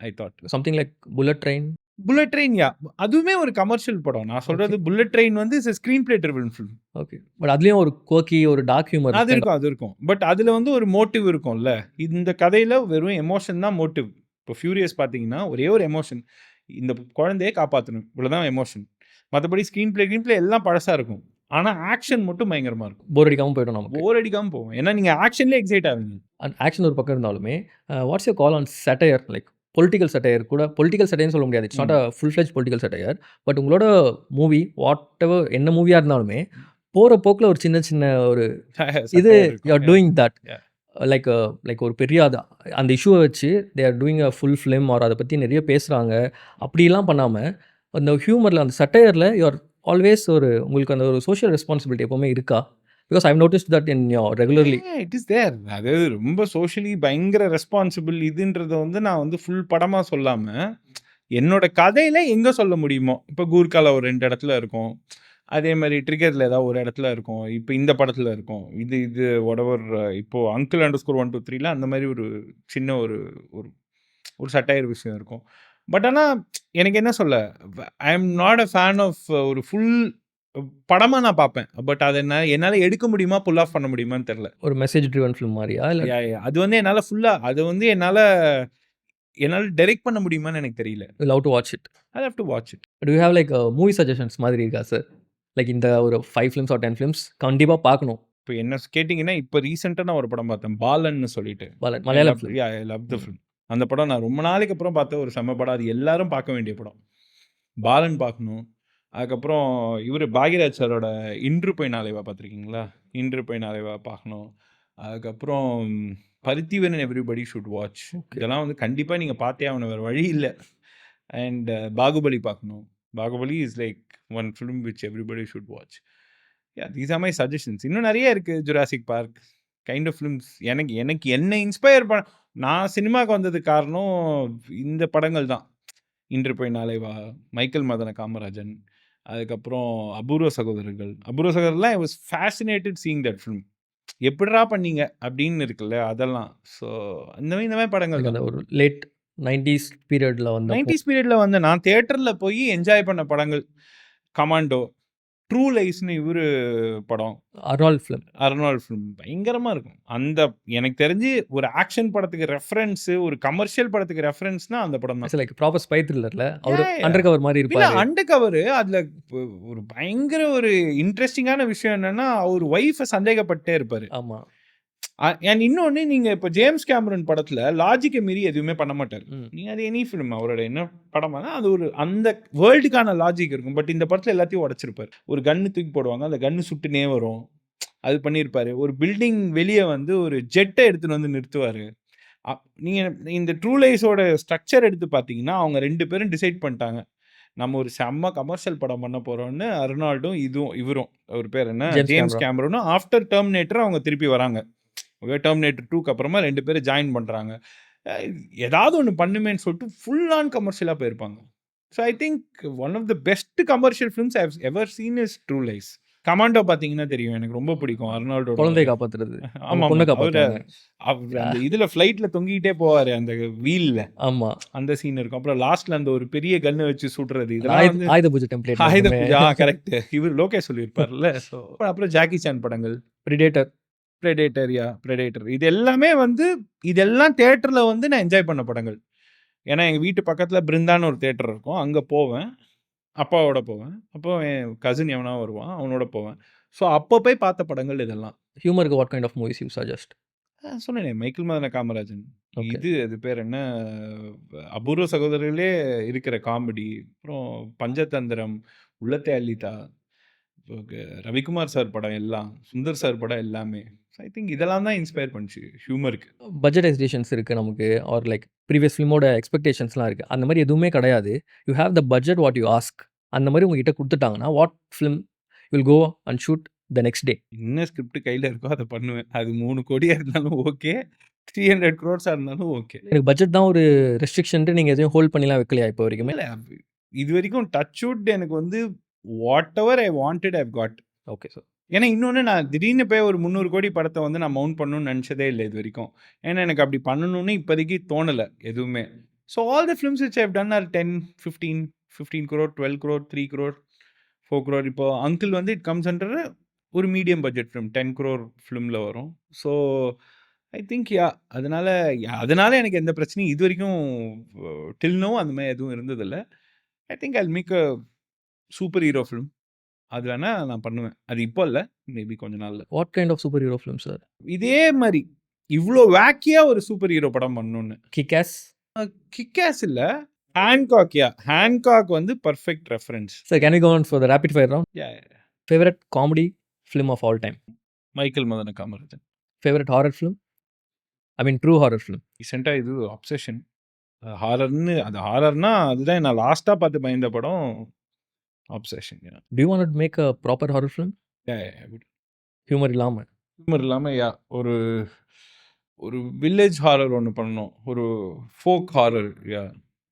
I thought. Something like Bullet Train. Bullet train, அதுவுமே ஒரு கமர்ஷியல் படம். நான் சொல்கிறது புல்லட் ட்ரெயின் வந்து screen play driven film. Okay. But அதுலேயும் ஒரு கோக்கி, ஒரு டார்க் ஹியூமர் அது இருக்கும். பட் அதில் வந்து ஒரு மோட்டிவ் இருக்கும்ல. இந்த கதையில் வெறும் எமோஷன் தான் மோட்டிவ். இப்போ ஃபியூரியஸ் பார்த்தீங்கன்னா ஒரே ஒரு எமோஷன், இந்த குழந்தையை காப்பாற்றணும், இவ்வளோதான் எமோஷன். மற்றபடி ஸ்க்ரீன் பிளே எல்லாம் பழசாக இருக்கும். ஆனால் ஆக்ஷன் மட்டும் பயங்கரமாக இருக்கும். போர் அடிக்காமல் போய்டும் நமக்கு. போர் அடிக்காமல் போகும். ஏன்னா நீங்கள் ஆக்ஷன்லேயே எக்ஸைட் ஆவீங்க. ஆக்ஷன் ஒரு பக்கம் இருந்தாலுமே what's you call on satire? Like political satire கூட, பொலிட்டிக்கல் சட்டையர்னு சொல்ல முடியாது. It's not a full fledged political satire. But உங்களோட மூவி வாட் எவர் என்ன மூவியாக இருந்தாலுமே போகிற போக்கில் ஒரு சின்ன ஒரு இது you are doing that. Like ஒரு பெரிய அந்த இஷ்யூவை வச்சு they are doing a full film or அதை பற்றி நிறைய பேசுகிறாங்க. அப்படிலாம் பண்ணாமல் அந்த ஹியூமரில், அந்த சட்டையரில் யூ ஆர் ஆல்வேஸ் ஒரு உங்களுக்கு அந்த ஒரு சோஷியல் ரெஸ்பான்சிபிலிட்டி எப்போவுமே இருக்கா? Because I noticed that in your regularly. It is there. அதாவது ரொம்ப சோஷியலி பயங்கர ரெஸ்பான்சிபிள் இதுன்றத வந்து நான் வந்து ஃபுல் படமா சொல்லாம, என்னோட கதையில எங்க சொல்ல முடியுமோ, இப்போ கூர்கால ஒரு 2 இடத்துல இருக்கும். அதே மாரி ட்ரிகர்ல ஏதாவது ஒரு இடத்துல இருக்கும். இப்போ இந்த படத்துல இருக்கும். இது வாட்டெவர் இப்போ அங்கிள் அண்டர்ஸ்கோர் 1, 2, 3ல அந்த மாரி ஒரு சின்ன ஒரு ஒரு ஒரு சட்டையர் விஷயம் இருக்கும். பட் ஆனா எனக்கு என்ன சொல்ல, I am not a fan of ஒரு ஃபுல் படமா நான் பார்ப்பேன். பட் அத என்னால எடுக்க முடியுமா, புல் ஆஃப் பண்ண முடியுமான்னு தெரியல. ஒரு மெசேஜ் ட்ரிவன் ஃபிலிம் மாரியா? இல்ல அது வந்து என்னால ஃபுல்லா அது வந்து என்னால டைரக்ட் பண்ண முடியுமான்னு எனக்கு தெரியல. You love to watch it. I have to watch it. To you have like movie suggestions மாதிரி இருக்கா சார்? லைக் இந்த ஒரு 5 ஃபிலிம்ஸ் ஆர் 10 ஃபிலிம்ஸ் கண்டிப்பா பார்க்கணும். இப்போ என்ன கேட்டீங்கன்னா, இப்போ ரீசென்ட்டா நான் ஒரு படம் பார்த்தேன். பாலன்னு சொல்லிட்டு. Balan I Malayalam love film. I love the film. அந்த படம் நான் ரொம்ப நாளைக்கு அப்புறம் பார்த்த ஒரு செம்ம படம். அது எல்லாரும் பார்க்க வேண்டிய படம். பாலன் பார்க்கணும். அதுக்கப்புறம் இவரு பாக்யராஜ் சாரோட இன்று போய் நாளை வா பார்த்துருக்கீங்களா? இன்று போய் நாளை வா பார்க்கணும். அதுக்கப்புறம் பருத்திவீரன் எவ்ரிபடி ஷுட் வாட்ச். இதெல்லாம் வந்து கண்டிப்பா நீங்க பார்த்தே ஆகணும். வேற வழி இல்ல. அண்ட் பாகுபலி பார்க்கணும். Baahubali is like one film which everybody should watch. These are my suggestions. இன்னும் நிறைய இருக்கு. Jurassic Park kind of films. எனக்கு என்ன இன்ஸ்பயர் நான் சினிமாவுக்கு வந்ததுக்கு காரணம் இந்த படங்கள் தான். இன்று போய் நாளை வா, மைக்கேல் மதன காமராஜன், அதுக்கப்புறம் அபூர்வ சகோதரர்கள். அபூர்வ சகோதரர்லாம் I was fascinated seeing that film. எப்படிடா பண்ணீங்க அப்படின்னு இருக்குல்ல, அதெல்லாம். ஸோ இந்த மாதிரி படங்கள் அந்த தான். ஒரு லேட் 90s பீரியட்ல வந்த 90s பீரியட்ல வந்து நான் தியேட்டர்ல போய் என்ஜாய் பண்ண படங்கள் கமாண்டோ, ட்ரூ லைஸ்னு இவரு படம், அர்னால்ட் ஃபிலிம். அர்னால்ட் ஃபிலிம் பயங்கரமா இருக்கும். அந்த எனக்கு தெரிஞ்சு ஒரு ஆக்ஷன் படத்துக்கு ரெஃபரன்ஸ், ஒரு கமர்ஷியல் படத்துக்கு ரெஃபரன்ஸ்னா அந்த படம் தான். இட்ஸ் லைக் ப்ராப்பர் ஸ்பை த்ரில்லர்ல அவர் Yeah, yeah. அண்டர் கவர் மாதிரி இல்ல இருப்பாரு. அண்டர் கவர் அதுல ஒரு பயங்கர ஒரு இன்ட்ரெஸ்டிங்கான விஷயம் என்னன்னா, அவர் ஒய்ஃபை சந்தேகப்பட்டே இருப்பாரு. ஆமா. அண்ட் இன்னொன்னு, நீங்க இப்போ ஜேம்ஸ் கேமரன் படத்துல லாஜிக்கை மீறி எதுவுமே பண்ண மாட்டாரு. ம். நீங்க அது எனி ஃபிலிம் அவரோட என்ன படமா அது ஒரு அந்த வேர்ல்டுக்கான லாஜிக் இருக்கும். பட் இந்த படத்துல எல்லாத்தையும் உடைச்சிருப்பாரு. ஒரு கன்னு தூக்கி போடுவாங்க, அந்த கன்னு சுட்டுனே வரும். அது பண்ணியிருப்பாரு. ஒரு பில்டிங் வெளியே வந்து ஒரு ஜெட்டை எடுத்துன்னு வந்து நிறுத்துவாரு. நீங்க இந்த ட்ரூ லைஸோட ஸ்ட்ரக்சர் எடுத்து பார்த்தீங்கன்னா, அவங்க 2 பேரும் டிசைட் பண்ணிட்டாங்க. நம்ம ஒரு செம்ம கமர்ஷியல் படம் பண்ண போறோம்னு அர்னால்டும் இவரும் அவர் பேர் என்ன ஜேம்ஸ் கேமரனும் ஆஃப்டர் டெர்மினேட்டர் அவங்க திருப்பி வராங்க. டெர்மினேட்டர் 2க்கு அப்புறமா 2 பேரும் ஜாயின் பண்ணுறாங்க. ஏதாவது ஒன்று பண்ணுமேன்னு சொல்லிட்டு ஃபுல் ஆன் கமர்ஷியலாக போயிருப்பாங்க. So I think one of the best commercial films I have ever seen is True Lies. Commando பார்த்தீங்கன்னா தெரியும், எனக்கு ரொம்ப பிடிக்கும். அர்னால்டோட குழந்தையை காப்பாத்துறது. ஆமா பொண்ணை அவரு காப்பாத்துறாங்க. அந்த இதுல ஃப்ளைட்ல தொங்கிட்டே போவாரு அந்த வீல்ல. ஆமா. அந்த சீன் இருக்கும். அப்புறம் லாஸ்ட்ல அந்த ஒரு பெரிய கன்னு வச்சு சுடுறது, இதெல்லாம் வந்து ஆயுத பூஜை டெம்ப்ளேட். ஆயுத பூஜா கரெக்ட். இவர் லோகேஷ் சொல்லியிருப்பார்ல. ஸோ அப்புறம் ஜாக்கி சான் படங்கள், பிரிடேட்டர். பிரெடேட்டர் இது எல்லாமே வந்து இதெல்லாம் தியேட்டர்ல வந்து நான் என்ஜாய் பண்ண படங்கள். ஏன்னா எங்கள் வீட்டு பக்கத்தில் பிருந்தான்னு ஒரு தியேட்டர் இருக்கும். அங்கே போவேன், அப்பாவோட போவேன். அப்போ என் கசின் எவனா வருவான், அவனோட போவேன். ஸோ அப்போ போய் பார்த்த படங்கள் இதெல்லாம். ஹியூமருக்கு what kind of movies you suggest? சொன்னேனே மைக்கேல் மதன காமராஜன். Okay. அது பேர் என்ன, அபூர்வ சகோதரர்களே இருக்கிற காமெடி. அப்புறம் பஞ்சதந்திரம், உள்ளத்தை அள்ளித்தா, ரவிக்குமார் சார் படம் எல்லாம், சுந்தர் சார் படம் எல்லாமே. ஐ திங்க் இதெல்லாம் தான் இன்ஸ்பயர் பண்ணுச்சு ஹியூமருக்கு. பட்ஜெட் எக்ஸ்பெக்டேஷன்ஸ் இருக்கு நமக்கு, ஆர் லைக் ப்ரீவியஸ் ஃபிலிமோட எக்ஸ்பெக்டேஷன்ஸ்லாம் இருக்கு. அந்த மாதிரி எதுவுமே கிடையாது. You have the budget what you ask. அந்த மாதிரி உங்ககிட்ட கொடுத்துட்டாங்கன்னா what film will go and shoot the next day? என்ன ஸ்கிரிப்ட் கையில் இருக்கோ அதை பண்ணுவேன். அது 3 கோடியாக இருந்தாலும் ஓகே, 300 crores இருந்தாலும் ஓகே. எனக்கு பட்ஜெட் தான் ஒரு ரெஸ்ட்ரிக்ஷன்ட்டு நீங்கள் எதையும் ஹோல்ட் பண்ணிலாம் வைக்கலையா இப்போ வரைக்குமே? இல்லை, இது வரைக்கும் டச் வுட் எனக்கு வந்து what ever I wanted I've got. Okay sir. ஏன்னா இன்னொன்று, நான் திடீர்னு போய் ஒரு 300 கோடி படத்தை வந்து நான் மவுண்ட் பண்ணணும்னு நினச்சதே இல்லை இது வரைக்கும். ஏன்னா எனக்கு அப்படி பண்ணணும்னு இப்போதைக்கு தோணலை எதுவுமே. So all the films which I've done are 10, 15 crore, 12 crore, 3 crore, 4 crore. இப்போ அங்கிள் வந்து இட் கம்ஸ் அண்டர் ஒரு மீடியம் பட்ஜெட் ஃபிலிம், 10 crore ஃபிலிமில் வரும். ஸோ ஐ திங்க் அதனால எனக்கு எந்த பிரச்சனையும் இது வரைக்கும் டில் நோ அந்த மாதிரி எதுவும் இருந்ததில்லை. I think I make a super hero film. அது வேணா நான் பண்ணுவேன். அது இப்போ இல்லை, மேபி கொஞ்ச நாள்ல. What kind of super hero film sir? இதே மாதிரி இவ்வளோ வேக்கியா ஒரு சூப்பர் ஹீரோ படம் பண்ணணும்னு. கிக்காஸ்? கிக்காஸ் இல்லை, ஹேன்காக் வந்து perfect reference. Sir can we go on for the rapid fire round? Favourite comedy film of all time? Michael Madana Kamarajan. Favourite horror film? I mean true horror film. ரீசெண்டாக இது obsession. ஹாரர்னா அதுதான் நான் லாஸ்ட்டாக பார்த்து பயந்த படம் obsession. Do you want to make a proper horror film? Yeah, I would. Humour இல்லாமல். Humour இல்லாமல் ஒரு ஒரு வில்லேஜ் ஹாரர் ஒன்று பண்ணணும், ஒரு ஃபோக் ஹாரர்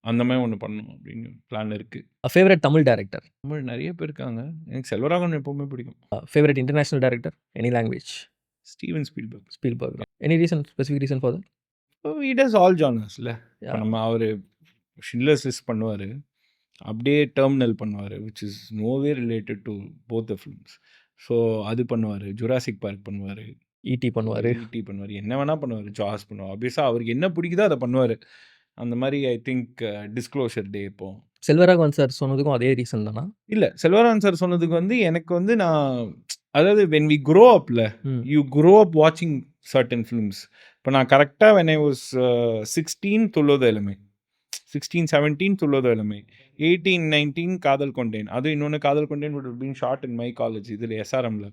அந்த மாதிரி ஒன்று பண்ணணும் அப்படின்னு பிளான் இருக்குது. Favourite Tamil director. தமிழ் நிறைய பேர் இருக்காங்க. எனக்கு செல்வராகவன் எப்பவுமே பிடிக்கும். Favourite international director any language. Steven Spielberg. Spielberg. Any reason, specific reason for that? He does all ஜானர்ஸ்ல. நம்ம அவர் ஷில்லர்ஸ் லிஸ்ட் பண்ணுவார், அப்படியே டெர்மினல் பண்ணுவார், which is no way related to both the films. So அது பண்ணுவார், ஜுராசிக் பார்க் பண்ணுவார், ED பண்ணுவார், என்ன வேணால் பண்ணுவார், ஜாஸ் பண்ணுவார். ஆப்வியஸாக அவருக்கு என்ன பிடிக்குதோ அதை பண்ணுவார். அந்த மாதிரி ஐ திங்க் டிஸ்க்ளோஷர் டே இப்போ செல்வராகவன் சார் சொன்னதுக்கும் அதே ரீசன் தானா? இல்லை, செல்வராகவன் சார் சொன்னதுக்கு எனக்கு நான் அதாவது வென் வி க்ரோ அப்ல யூ க்ரோ அப் வாட்சிங் சர்டன் ஃபிலிம்ஸ். இப்போ நான் கரெக்டாக வென் ஐ வாஸ் 16 துள்ளோத இளமை, 16, 17 துள்ளோத இளமை, 18, 19 காதல் கொண்டேன். அது இன்னொன்று காதல் கொண்டேன் would have been shot in my college, இதில் எஸ்ஆர்எம்ல.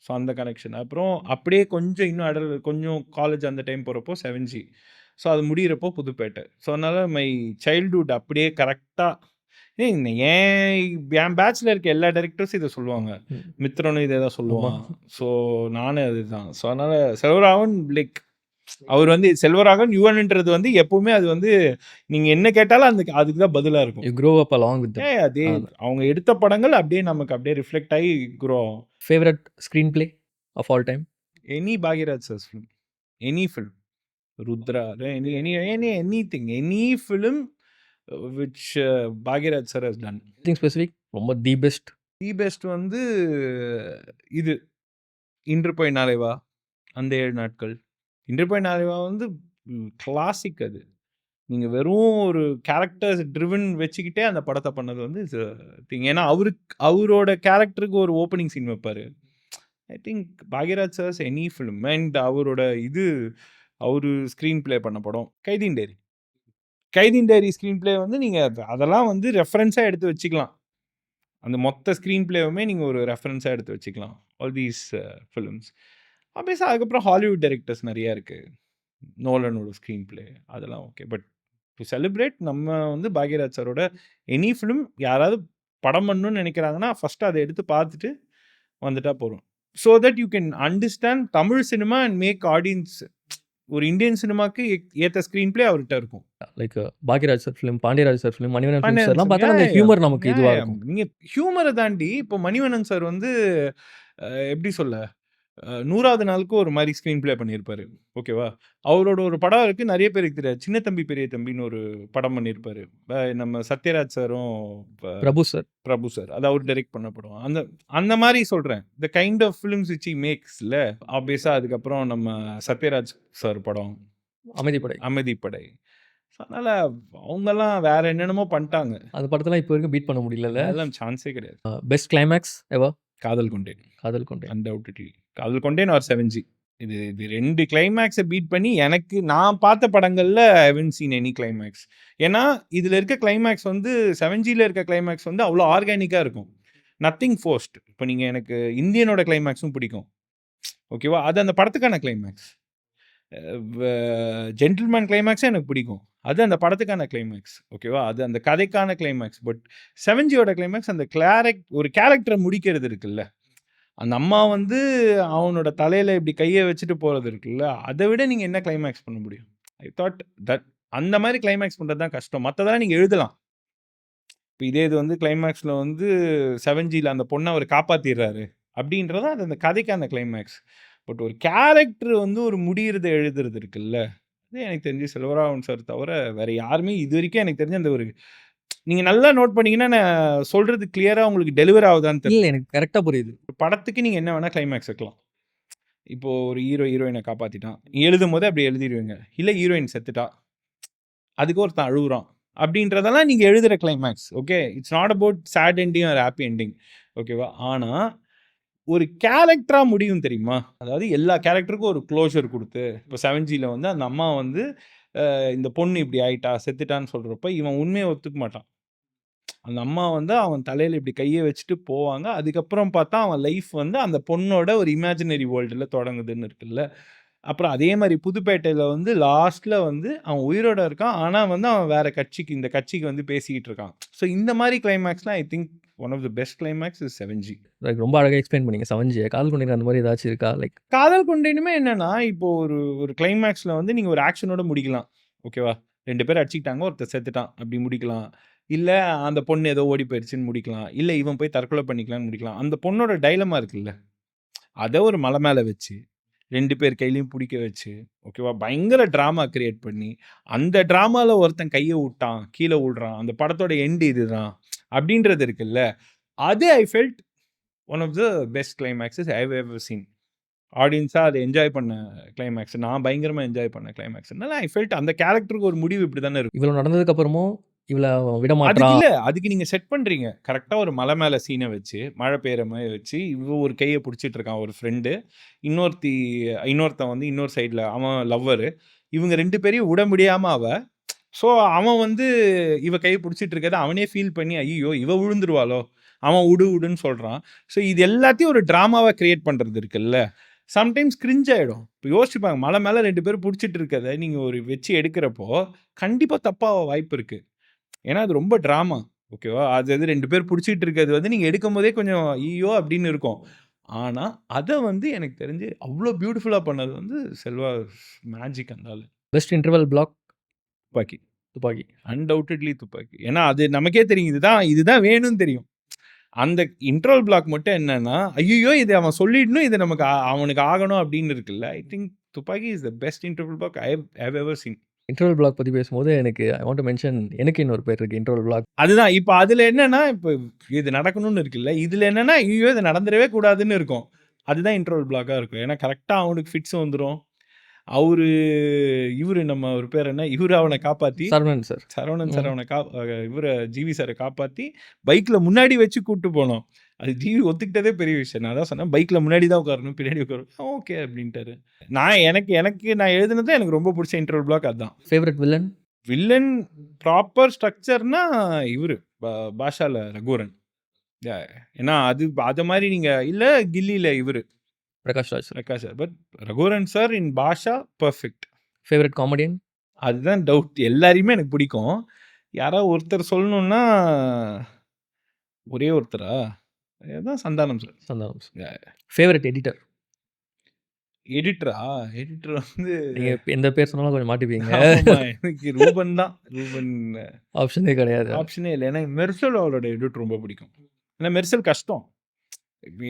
ஸோ அந்த கனெக்ஷன். அப்புறம் அப்படியே கொஞ்சம் இன்னும் கொஞ்சம் காலேஜ் அந்த டைம் போகிறப்போ 7G. ஸோ அது முடிகிறப்போ புதுப்பேட்டை. ஸோ அதனால் மை சைல்டுஹுட் அப்படியே கரெக்டாக என் பேட்சில் இருக்க எல்லா டைரக்டர்ஸும் இதை சொல்லுவாங்க, மித்ரனும் இதே தான் சொல்லுவான். ஸோ நானும் அதுதான். ஸோ அதனால் செல்வராகவன் லைக் அவர் செல்வராகவன் யுவன்ன்றது எப்பவுமே அது நீங்கள் என்ன கேட்டாலும் அதுக்கு தான் பதிலாக இருக்கும். You grow up along with அதே அவங்க எடுத்த படங்கள் அப்படியே நமக்கு அப்படியே ரிஃப்ளெக்ட் ஆகி க்ரோ ஆகும். Favourite screen play off all time? Any Bhagyaraj sir film, any film, Rudra, any film which Bhagyaraj sir has done. Thing specific ரொம்ப தி பெஸ்ட் இது இன்று போய் நாளை வா, அந்த 7 நாட்கள். இன்று போய் நாளை வா கிளாசிக். அது நீங்கள் வெறும் ஒரு கேரக்டர்ஸ் ட்ரிவன் வச்சுக்கிட்டே அந்த படத்தை பண்ணது திங். ஏன்னா அவரோட கேரக்டருக்கு ஒரு ஓப்பனிங் சீன் வைப்பார். I think Bhagyaraj sir's any film. And அவரோட அவரு ஸ்க்ரீன் பிளே பண்ண படம் கைதின் டைரி ஸ்க்ரீன் பிளே நீங்கள் அதெல்லாம் ரெஃபரன்ஸாக எடுத்து வச்சுக்கலாம். அந்த மொத்த ஸ்க்ரீன் பிளேவுமே நீங்கள் ஒரு ரெஃபரன்ஸாக எடுத்து வச்சுக்கலாம். All these films. ஆப்வியஸாக அதுக்கப்புறம் ஹாலிவுட் டைரக்டர்ஸ் நிறையா இருக்குது. நோலனோட ஸ்க்ரீன் பிளே அதெல்லாம் ஓகே. பட் டு செலிப்ரேட் நம்ம பாக்யராஜ் சாரோட எனி ஃபிலிம் யாராவது படம் பண்ணணும்னு நினைக்கிறாங்கன்னா ஃபஸ்ட்டு அதை எடுத்து பார்த்துட்டு வந்துட்டால் போகிறோம். So that you can understand Tamil cinema and make audience. ஒரு இந்தியன் சினிமாக்கு ஏற்ற ஸ்க்ரீன் பிளே அவர்கிட்ட இருக்கும். Like Bhagyaraj sir film, Pandiraj sir film, Manivannan film சார்லாம் பார்த்தா அந்த ஹியூமர் நமக்கு இதுவாக இருக்கும். நீங்கள் ஹியூமரை தாண்டி இப்போ மணிவண்ணன் சார் எப்படி சொல்ல, 100வது நாளுக்கு ஒரு மாதிரி ஸ்க்ரீன் பிளே பண்ணியிருப்பாரு. ஓகேவா, அவரோட ஒரு படம் இருக்குது, நிறைய பேருக்கு தெரியாது, சின்ன தம்பி பெரிய தம்பின்னு ஒரு படம் பண்ணியிருப்பாரு. நம்ம சத்யராஜ் சாரும் பிரபு சார் அது அவர் டைரக்ட் பண்ண படம். அந்த மாதிரி சொல்கிறேன், the kind of films which he மேக்ஸ்ல. ஆப்வியஸாக அதுக்கப்புறம் நம்ம சத்யராஜ் சார் படம் அமைதிப்படை. அதனால் அவங்கெல்லாம் வேற என்னென்னமோ பண்ணிட்டாங்க. அந்த படத்தெல்லாம் இப்போ வரைக்கும் பீட் பண்ண முடியல. அதெல்லாம் சான்ஸே கிடையாது. பெஸ்ட் கிளைமேக்ஸ் எவர்? காதல் கொண்டேன் அன்டவுட்லி. காதல் கொண்டேன் ஆர் 7G. இது 2 கிளைமேக்ஸை பீட் பண்ணி நான் பார்த்த படங்களில் ஐ ஹேவன்ட் சீன் எனி கிளைமேக்ஸ். ஏன்னா இதில் இருக்க கிளைமேக்ஸ் 7Gயில் இருக்க கிளைமேக்ஸ் அவ்வளோ ஆர்கானிக்காக இருக்கும், நத்திங் ஃபோர்ஸ்ட். இப்போ நீங்கள் எனக்கு இந்தியனோட கிளைமேக்ஸும் பிடிக்கும், ஓகேவா, அது அந்த படத்துக்கான கிளைமேக்ஸ். ஜென்டில்மேன் கிளைமேக்ஸும் எனக்கு பிடிக்கும், அது அந்த படத்துக்கான கிளைமேக்ஸ், ஓகேவா, அது அந்த கதைக்கான கிளைமேக்ஸ். பட் 7Gயோட கிளைமேக்ஸ் அந்த ஒரு கேரக்டரை முடிக்கிறது இருக்குல்ல, அந்த அம்மா அவனோட தலையில் இப்படி கையை வச்சுட்டு போகிறது இருக்குல்ல, அதை விட நீங்கள் என்ன கிளைமேக்ஸ் பண்ண முடியும்? ஐ தாட் தட் அந்த மாதிரி கிளைமேக்ஸ் பண்ணுறது தான் கஷ்டம். மற்றதெல்லாம் நீங்கள் எழுதலாம். இப்போ இது கிளைமேக்ஸில் 7Gயில் அந்த பொண்ணை அவர் காப்பாற்றிடுறாரு அப்படின்றது அது அந்த கதைக்கான கிளைமேக்ஸ். பட் ஒரு கேரக்டர் ஒரு முடிகிறத எழுதுறது இருக்குல்ல, அது எனக்கு தெரிஞ்சு செல்வராகவன் சார் தவிர வேறு யாருமே இது வரைக்கும் எனக்கு தெரிஞ்சு அந்த ஒரு நீங்கள் நல்லா நோட் பண்ணிங்கன்னா நான் சொல்கிறது கிளியராக உங்களுக்கு டெலிவர் ஆகுதான்னு தெரியல. எனக்கு கரெக்டாக புரியுது. படத்துக்கு நீங்கள் என்ன வேணால் கிளைமேக்ஸ் வைக்கலாம். இப்போது ஒரு ஹீரோயினை காப்பாற்றிட்டான், எழுதும் போது அப்படி எழுதிடுவீங்க. இல்லை ஹீரோயின் செத்துட்டா, அதுக்கு ஒருத்தன் அழுகுறான் அப்படின்றதெல்லாம் நீங்கள் எழுதுகிற climax. Okay, it's not about sad ending or happy ending, ஓகேவா. ஆனால் ஒரு கேரக்டராக முடியும் தெரியுமா, அதாவது எல்லா கேரக்டருக்கும் ஒரு க்ளோஷர் கொடுத்து. இப்போ 7Gயில் அந்த அம்மா இந்த பொண்ணு இப்படி ஆயிட்டா செத்துட்டான்னு சொல்கிறப்ப இவன் உண்மையை ஒத்துக்க மாட்டான். அந்த அம்மா அவன் தலையில் இப்படி கையை வச்சுட்டு போவாங்க. அதுக்கப்புறம் பார்த்தா அவன் லைஃப் அந்த பொண்ணோட ஒரு இமேஜினரி வேர்ல்டில் தொடங்குதுன்னு இருக்குல்ல. அப்புறம் அதே மாதிரி புதுப்பேட்டையில் லாஸ்ட்டில் அவன் உயிரோடு இருக்கான், ஆனால் அவன் வேறு கட்சிக்கு இந்த கட்சிக்கு பேசிக்கிட்டு இருக்கான். ஸோ இந்த மாதிரி கிளைமேக்ஸ்லாம் I think one of the best climax is 7G. Like ரொம்ப அழகாக எக்ஸ்பிளைன் பண்ணீங்க 7G. காதல் கொண்டீங்க அந்த மாதிரி ஏதாச்சும் இருக்கா? லைக் காதல் கொண்டேனுமே என்னன்னா, இப்போ ஒரு ஒரு கிளைமேக்ஸ்ல வந்து நீங்க ஒரு ஆக்ஷனோட முடிக்கலாம். ஓகேவா? 2 பேர் அடிச்சுக்கிட்டாங்க, ஒருத்தன் செத்துட்டான். அப்படி முடிக்கலாம். இல்ல அந்த பொண்ணு ஏதோ ஓடி போயிருச்சுன்னு முடிக்கலாம். இல்ல இவன் போய் தற்கொலை பண்ணிக்கலான்னு முடிக்கலாம். அந்த பொண்ணோட டைலமா இருக்குல்ல, அத ஒரு மலை மேல வச்சு, 2 பேர் கையிலயும் புடிக்க வச்சு, ஓகேவா? பயங்கர டிராமா கிரியேட் பண்ணி, அந்த டிராமால ஒருத்தன் கைய வுட்டான், கீழ வுழ்றான். அந்த படத்தோட எண்ட் இதுதான். அப்படின்றது இருக்குல்ல. அது I felt one of the best climaxes I have ever seen. ஆடியன்ஸா அத என்ஜாய் பண்ண கிளைமேக்ஸ். நான் பயங்கரமா என்ஜாய் பண்ண கிளைமேக்ஸ். அதனால ஐ ஃபெல்ட் அந்த கேரக்டருக்கு ஒரு முடிவு இப்படி தானே இருக்கும். இவ்வளோ நடந்ததுக்கு அப்புறமும் இவள விடமாட்றா. அதுக்கு இல்ல. அதுக்கு நீங்க செட் பண்றீங்க. கரெக்ட்டா ஒரு மலை மேல சீன வச்சு, மழை பெய்ற மாரி வச்சு, இவ ஒரு கைய புடிச்சிட்டு இருக்கான் ஒரு ஃப்ரெண்டு. இன்னொருத்தன் வந்து இன்னொரு சைடுல அவன் லவ்வரு. இவங்க 2 பேரையும் விட முடியாம அவ. ஸோ அவன் வந்து இவ கைய புடிச்சிட்டு இருக்கறத அவனே ஃபீல் பண்ணி, ஐய்யயோ! இவ விழுந்துருவாளோ! அவன் விடுன்னு சொல்றான். ஸோ இது எல்லாத்தையும் ஒரு டிராமாவா கிரியேட் பண்றது இருக்குல்ல. சம்டைம்ஸ் கிரிஞ்ச் ஆயிடும். இப்போ யோசிச்சு பாருங்க. மலை மேல 2 பேரும் புடிச்சிட்டு இருக்கத நீங்க ஒரு வச்சு எடுக்கிறப்போ, கண்டிப்பா தப்பாக வாய்ப்பு இருக்கு. ஏன்னா அது ரொம்ப டிராமா. ஓகேவா? அது 2 பேர் புடிச்சிட்டு இருக்கிறது வந்து நீங்க எடுக்கும்போதே கொஞ்சம் ஐய்யயோ! அப்படின்னு இருக்கும். ஆனா, அத வந்து எனக்கு தெரிஞ்சு அவ்ளோ பியூட்டிஃபுல்லா பண்ணது வந்து செல்வா மேஜிக் அந்த ஆளு. பெஸ்ட் இன்டர்வல் பிளாக் துப்பாக்கி. துப்பாக்கி. அன்டவுட்டட்லி துப்பாக்கி. ஏன்னா அது நமக்கே தெரியும். இதுதான் வேணும்னு தெரியும். அந்த இன்டர்வல் பிளாக் மட்டும் என்னன்னா, ஐய்யயோ! இத அவன் சொல்லிடணும். இது நமக்கு அவனுக்கு ஆகணும் அப்படின்னு இருக்குல்ல. I think Thuppakki is the best interval block I have ever seen. Interval block பத்தி பேசும்போது எனக்கு ஐ வாண்ட் டு மென்ஷன் எனக்கு இன்னொரு பேர் இருக்கு இன்டர்வல் பிளாக். அதுதான். இப்ப அதுல என்னன்னா, இப்ப இது நடக்கணும்னு இருக்குல்ல. இதுல என்னன்னா, ஐய்யயோ! இது நடந்துறவே கூடாதுன்னு இருக்கும். அதுதான் இன்டர்வல் பிளாக்கா இருக்கும். ஏன்னா கரெக்ட்டா அவனுக்கு ஃபிட்ஸ் வந்துரும். இவரு நம்ம ஒரு பேர் என்ன? இவரு அவன காப்பாத்தி சரவணன் சார். சரவணன் சார் அவன ஜிவி சார காப்பாத்தி பைக்ல முன்னாடி வச்சு கூட்டு போனோம். அது ஜிவி ஒத்துக்கிட்டதே பெரிய விஷயம். நான் அதான் சொன்னேன், பைக்ல முன்னாடி தான் உட்காரணும், பின்னாடி உட்காரணும். ஓகே அப்படின்ட்டாரு. நான் எழுதுனது எனக்கு ரொம்ப பிடிச்ச இன்டர்வல் பிளாக் அதான். Favourite villain? வில்லன் ப்ராப்பர் ஸ்ட்ரக்சர்னா இவரு பாஷால ரகுவரன். ஏன்னா அது மாதிரி நீங்க இல்ல கில்லில இவரு Prakash Raj sir. Prakash sir. But Raghuvaran sir in Baasha perfect. Favourite comedian? அதுதான் டவுட். எல்லாரையுமே எனக்கு பிடிக்கும். யாராவது ஒருத்தர் சொல்லணும்னா ஒரே ஒருத்தரா? அதான் Santhanam sir. Santhanam sir. Favourite editor? எடிட்டரா? எடிட்டர் வந்து நீங்க எந்த பேர் சொன்னாலும் கொஞ்சம் மாட்டிப்பீங்க. ஆமா, எனக்கு ரூபன் தான். ரூபன் ஆப்ஷனே கிடையாது. ஆப்ஷனே இல்ல. ஏன்னா மெர்சல் அவரோட எடிட் ரொம்ப பிடிக்கும். ஏன்னா மெர்சல் கஷ்டம்.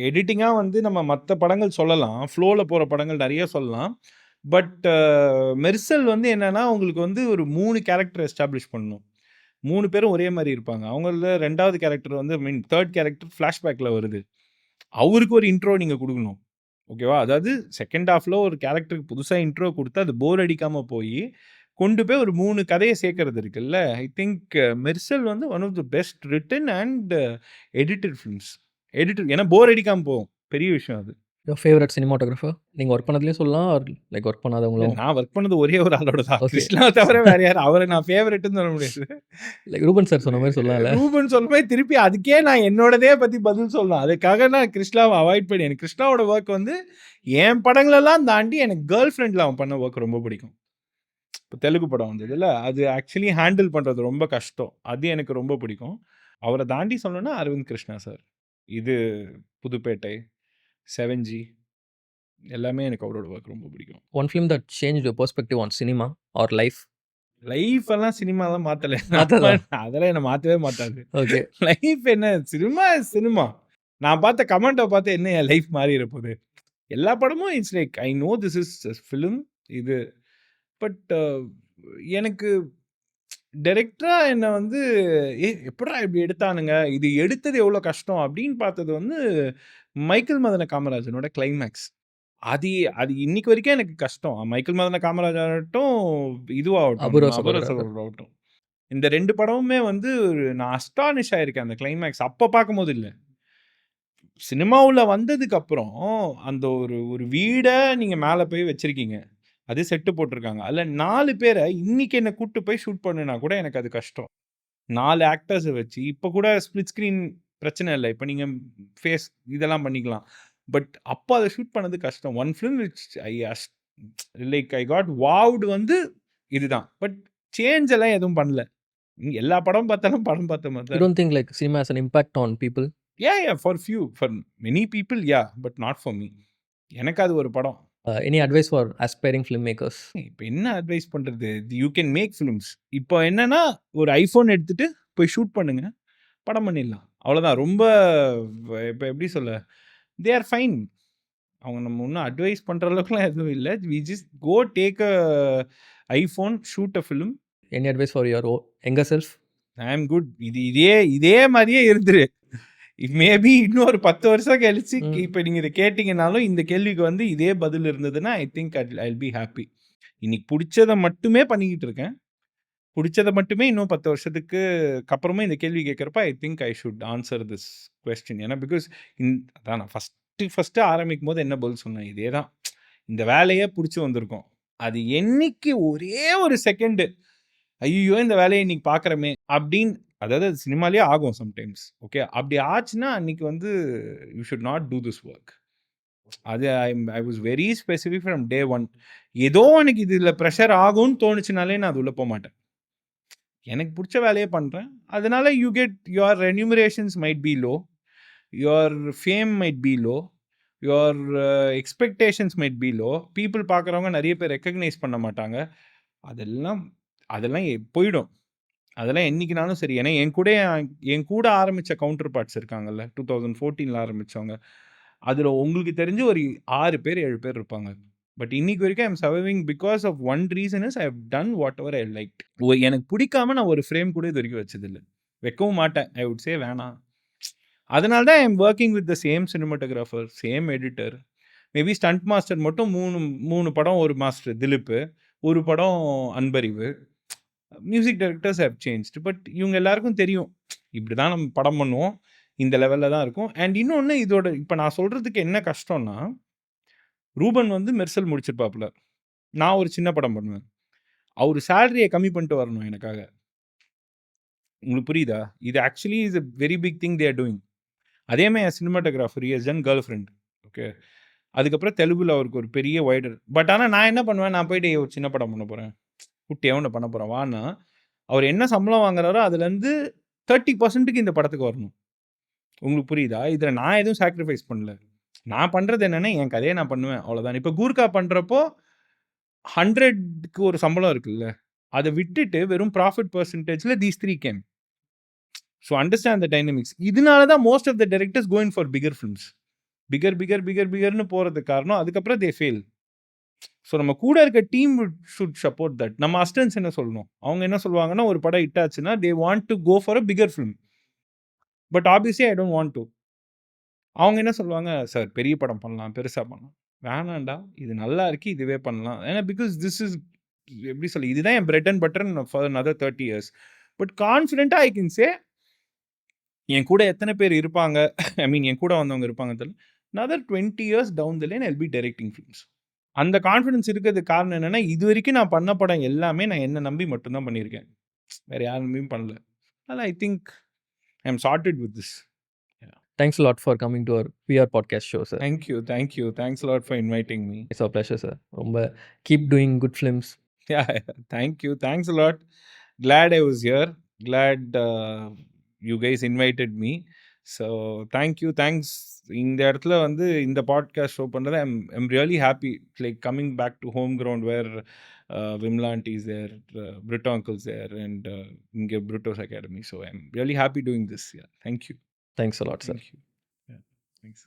எடிட்டிங்கா வந்து நம்ம மத்த படங்கள் சொல்லலாம். ஃப்ளோல போற படங்கள் நெறைய சொல்லலாம். பட் மெர்சல் வந்து என்னன்னா, உங்களுக்கு வந்து ஒரு 3 கேரக்டர் எஸ்டாப்ளிஷ் பண்ணணும். 3 பேரும் ஒரே மாரி இருப்பாங்க. அவங்கள்ல 2வது கேரக்டர் வந்து 3 கேரக்டர் ஃபிளாஷ்பேக்ல வருது. அவருக்கு ஒரு இன்ட்ரோ நீங்க குடுக்கணும். ஓகேவா? அதாவது செகண்ட் ஹாஃப்ல ஒரு கேரக்டருக்கு புதுசா இன்ட்ரோ குடுத்து, அது போர் அடிக்காம போயி, கொண்டு போய் ஒரு 3 கதைய சேர்க்கறது இருக்குல்ல. ஐ திங்க் மெர்சல் வந்து one of the best written and edited films. ஏன்னா போர் அடிக்காம போகும். பெரிய விஷயம் அது. Your favourite cinematographer? நீங்க ஒர்க் பண்ணதுலயும் சொல்லலாம், ஆர் லைக் ஒர்க் பண்ணாதவங்களும். நான் ஒர்க் பண்ணது ஒரே ஒரு ஆளோட தான். ஓகே. கிருஷ்ணாவ தவிர வேற யாரும் அவர நான் ஃபேவரைட்ன்னு சொல்ல முடியாது. லைக் ரூபன் சார் சொன்ன மாரி சொல்லலாம்ல. ரூபன் சொல்லும்போது திருப்பி அதுக்கே நான் என்னோடதே பத்தி பதில் சொல்லலாம். அதுக்காக நான் கிருஷ்ணாவ அவாய்ட் பண்ணி எனக்கு கிருஷ்ணாவோட ஒர்க் வந்து என் படங்களெல்லாம் தாண்டி எனக்கு கேர்ள் ஃப்ரெண்ட்ல அவன் பண்ண ஒர்க் ரொம்ப பிடிக்கும். இப்போ தெலுங்கு படம் வந்ததுல்ல, அது ஆக்சுவலி ஹேண்டில் பண்றது ரொம்ப கஷ்டம். அது எனக்கு ரொம்ப பிடிக்கும். அவர தாண்டி சொல்லணும்னா அரவிந்த் கிருஷ்ணா சார். இது புதுப்பேட்டை, 7G எல்லாமே எனக்கு அவரோட ஒர்க் ரொம்ப பிடிக்கும். One film that changed your perspective on cinema R life? Life எல்லாம் சினிமாலாம் மாத்தல. மாத்தாதா? அதெல்லாம் என்ன மாத்தவே மாத்தாது. ஓகே. லைஃப் என்ன சினிமா. நான் பார்த்த கமெண்ட்ட பார்த்து என்ன என் லைஃப் மாறிற போகுது. எல்லா படமும் it's like I know this is film இது. பட் எனக்கு டைரக்டரா என்ன வந்து எப்புட்றா இப்படி எடுத்தானுங்க? இது எடுத்தது எவ்வளோ கஷ்டம் அப்படின்னு பார்த்தது வந்து மைக்கேல் மதன காமராஜனோட கிளைமேக்ஸ். அது அது இன்னைக்கு வரைக்கும் எனக்கு கஷ்டம். மைக்கேல் மதன காமராஜ் ஆகட்டும், இதுவாகட்டும், அபூர்வ அபூர்வ சகோதரர்கள். சகோதரர்கள் ஆகட்டும். இந்த 2 படமுமே வந்து நான் அஸ்டானிஷ் ஆயிருக்கேன் அந்த கிளைமேக்ஸ். அப்ப பார்க்கும்போது இல்ல. சினிமாவுல வந்ததுக்கு அப்புறம் அந்த ஒரு ஒரு வீட நீங்க மேல போய் வச்சிருக்கீங்க. அது செட்டு போட்டுருக்காங்க. அதுல 4 பேர இன்னைக்கு என்ன கூட்டு போய் ஷூட் பண்ணுனா கூட எனக்கு அது கஷ்டம். 4 ஆக்டர்ஸ வச்சு இப்ப கூட ஸ்பிளிட் ஸ்கிரீன் பிரச்சனை இல்ல. இப்ப நீங்க ஃபேஸ் இதெல்லாம் பண்ணிக்கலாம். பட் அப்ப அத ஷூட் பண்ணது கஷ்டம். One film which I got wowed வந்து இதுதான். பட் சேஞ்ச் எல்லாம் எதுவும் பண்ணல. எல்லா படம் பார்த்தாலும் படம் பார்த்த மாதிரி You தான். don't think like cinema has an impact on people? Yeah, for many people, yeah, but not for me. எனக்கு அது ஒரு படம். Any advice for aspiring filmmakers? இப்போ என்ன அட்வைஸ் பண்ணுறது? You can make films. இப்போ என்னன்னா ஒரு ஐஃபோன் எடுத்துட்டு போய் ஷூட் பண்ணுங்க, படம் பண்ணிடலாம். அவ்வளோதான். ரொம்ப இப்போ எப்படி சொல்ல, தே ஆர் ஃபைன். அவங்க நம்ம ஒன்றும் அட்வைஸ் பண்ணுற அளவுக்குலாம் எதுவும் இல்லை. We just go take a iPhone, shoot a film. Any advice for your younger self? I am good. இதே மாதிரியே இருந்துரு. மேபி இன்னொரு 10 வருஷம் கழிச்சு இப்போ நீங்கள் இதை கேட்டிங்கனாலும் இந்த கேள்விக்கு வந்து இதே பதில் இருந்ததுன்னா I think I'll be happy. இன்னைக்கு பிடிச்சதை மட்டுமே பண்ணிக்கிட்டு இருக்கேன். பிடிச்சதை மட்டுமே இன்னும் 10 வருஷத்துக்கு அப்புறமா இந்த கேள்வி கேட்குறப்ப ஐ think I should answer this question. ஏன்னா பிகாஸ் அதான் நான் ஃபஸ்ட்டு ஆரம்பிக்கும் போது என்ன பதில் சொன்னேன், இதே தான். இந்த வேலையே பிடிச்சி வந்திருக்கோம். அது என்னைக்கு ஒரே ஒரு செகண்டு ஐயோ இந்த வேலையை இன்னைக்கு பார்க்குறமே அப்படின்னு, அதாவது அது சினிமாலேயே ஆகும் சம்டைம்ஸ். ஓகே, அப்படி ஆச்சுன்னா அன்னைக்கு வந்து you should not do this work. அது I was very specific from day one. ஏதோ எனக்கு இதில் ப்ரெஷர் ஆகும்னு தோணுச்சுனாலே நான் அது உள்ளே போக மாட்டேன். எனக்கு பிடிச்ச வேலையை பண்ணுறேன். அதனால you get your remunerations might be low, your fame might be low, your expectations might be low. People பார்க்குறவங்க நிறைய பேர் ரெக்கக்னைஸ் பண்ண மாட்டாங்க. அதெல்லாம் போயிடும். அதெல்லாம் என்றைக்குனாலும் சரி. ஏன்னா என் கூட ஆரம்பித்த கவுண்டர் பார்ட்ஸ் இருக்காங்கல்ல, 2014 ஆரம்பித்தவங்க. அதில் உங்களுக்கு தெரிஞ்சு ஒரு 6 பேர் 7 பேர் இருப்பாங்க. பட் இன்னைக்கு வரைக்கும் I'm surviving because of one reason is I have done whatever I like. எனக்கு பிடிக்காம நான் ஒரு ஃப்ரேம் கூட இது வரைக்கும் வச்சதில்லை, வைக்கவும் மாட்டேன். ஐ வுட் சே வேணாம். அதனால தான் I am working with the same cinematographer, same editor. Maybe stunt master மட்டும் 3 படம் ஒரு மாஸ்டர் திலீப், ஒரு படம் Anbariv. Music directors have changed. But இவங்க எல்லாருக்கும் தெரியும் இப்படி தான் நம்ம படம் பண்ணுவோம், இந்த லெவலில் தான் இருக்கும். அண்ட் இன்னொன்று இதோட இப்போ நான் சொல்கிறதுக்கு என்ன கஷ்டம்னா, ரூபன் வந்து மெர்சல் முடிச்சிருப்பாப்புல, நான் ஒரு சின்ன படம் பண்ணுவேன். அவர் சேலரியை கம்மி பண்ணிட்டு வரணும் எனக்காக. உங்களுக்கு புரியுதா? இது actually is a very big thing they are doing. அதேமாதிரி cinematographer is done girlfriend. Okay, அதுக்கப்புறம் தெலுங்குல அவருக்கு ஒரு பெரிய வைடர். பட் ஆனால் நான் என்ன பண்ணுவேன், நான் போயிட்டு ஒரு சின்ன படம் பண்ண போகிறேன், குட்டி எவனை பண்ண போகிறேன் வான்னா, அவர் என்ன சம்பளம் வாங்குறாரோ அதுலேருந்து 30%க்கு இந்த படத்துக்கு வரணும். உங்களுக்கு புரியுதா? இதில் நான் எதுவும் சாக்ரிஃபைஸ் பண்ணல. நான் பண்ணுறது என்னென்னா என் கதையை நான் பண்ணுவேன், அவ்வளோதான். இப்போ கூர்க்கா பண்ணுறப்போ 100க்கு ஒரு சம்பளம் இருக்குல்ல, அதை விட்டுட்டு வெறும் ப்ராஃபிட் பர்சன்டேஜில் these 3 game. So understand the dynamics. இதனால தான் most of the directors going for bigger films. பிகர்னு போகிறதுக்கு காரணம் அதுக்கப்புறம் தே ஃபெயில். ஸோ நம்ம கூட இருக்க டீம் ஷுட் சப்போர்ட் தட். நம்ம அசிஸ்டன்ட்ஸ் என்ன சொல்லணும், அவங்க என்ன சொல்லுவாங்கன்னா, ஒரு படம் ஹிட் ஆச்சுன்னா they want to go for a bigger film. But obviously I don't want to. அவங்க என்ன சொல்லுவாங்க, சார் பெரிய படம் பண்ணலாம், பெருசாக பண்ணலாம். வேணாண்டா, இது நல்லா இருக்கு, இதுவே பண்ணலாம். ஏன்னா பிகாஸ் திஸ் இஸ் எப்படி சொல்லி, இதுதான் என் bread and butter for another 30 years. But கான்ஃபிடென்ட்டாக ஐ கேன் சே, என் கூட எத்தனை பேர் இருப்பாங்க, ஐ மீன் என் கூட வந்தவங்க இருப்பாங்க தெரியல, another 20 years down the line I'll be directing films. அந்த கான்ஃபிடன்ஸ் இருக்கிறதுக்கு காரணம் என்னென்னா, இது வரைக்கும் நான் பண்ண படம் எல்லாமே நான் என்னை நம்பி மட்டும்தான் பண்ணியிருக்கேன், வேறு யார் நம்பியும் பண்ணல. அதனால் I think I am started with this. Thanks a lot for coming to our PR podcast show, sir. Thank you. Thanks a lot for inviting me. It's our pleasure, sir. Keep doing good films. Yeah, thank you. Thanks a lot. Glad I was here. Glad you guys invited me. So thank you. Thanks. இந்த இடத்துல வந்து இந்த podcast show பண்ணுறது I'm really happy. Like coming back to home ground where Vimla aunty is there, Brito uncle's there, and இங்கே Brito's academy. So I'm really happy doing this. Yeah, thank you. Thanks a lot, sir. Thank you. Yeah, thanks.